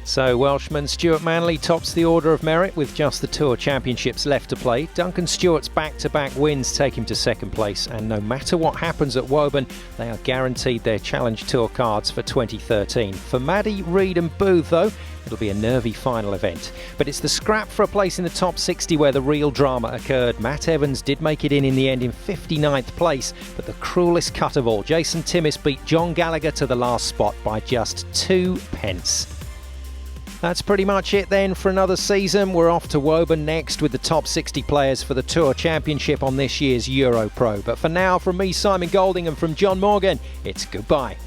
So Welshman Stuart Manley tops the order of merit with just the Tour Championships left to play. Duncan Stewart's back-to-back wins take him to second place, and no matter what happens at Woburn, they are guaranteed their Challenge Tour cards for 2013. For Maddie, Reed and Booth, though, it'll be a nervy final event. But it's the scrap for a place in the top 60 where the real drama occurred. Matt Evans did make it in the end in 59th place, but the cruelest cut of all, Jason Timmis beat John Gallagher to the last spot by just 2 pence. That's pretty much it then for another season. We're off to Woburn next with the top 60 players for the Tour Championship on this year's Europro. But for now, from me, Simon Golding, and from John Morgan, it's goodbye.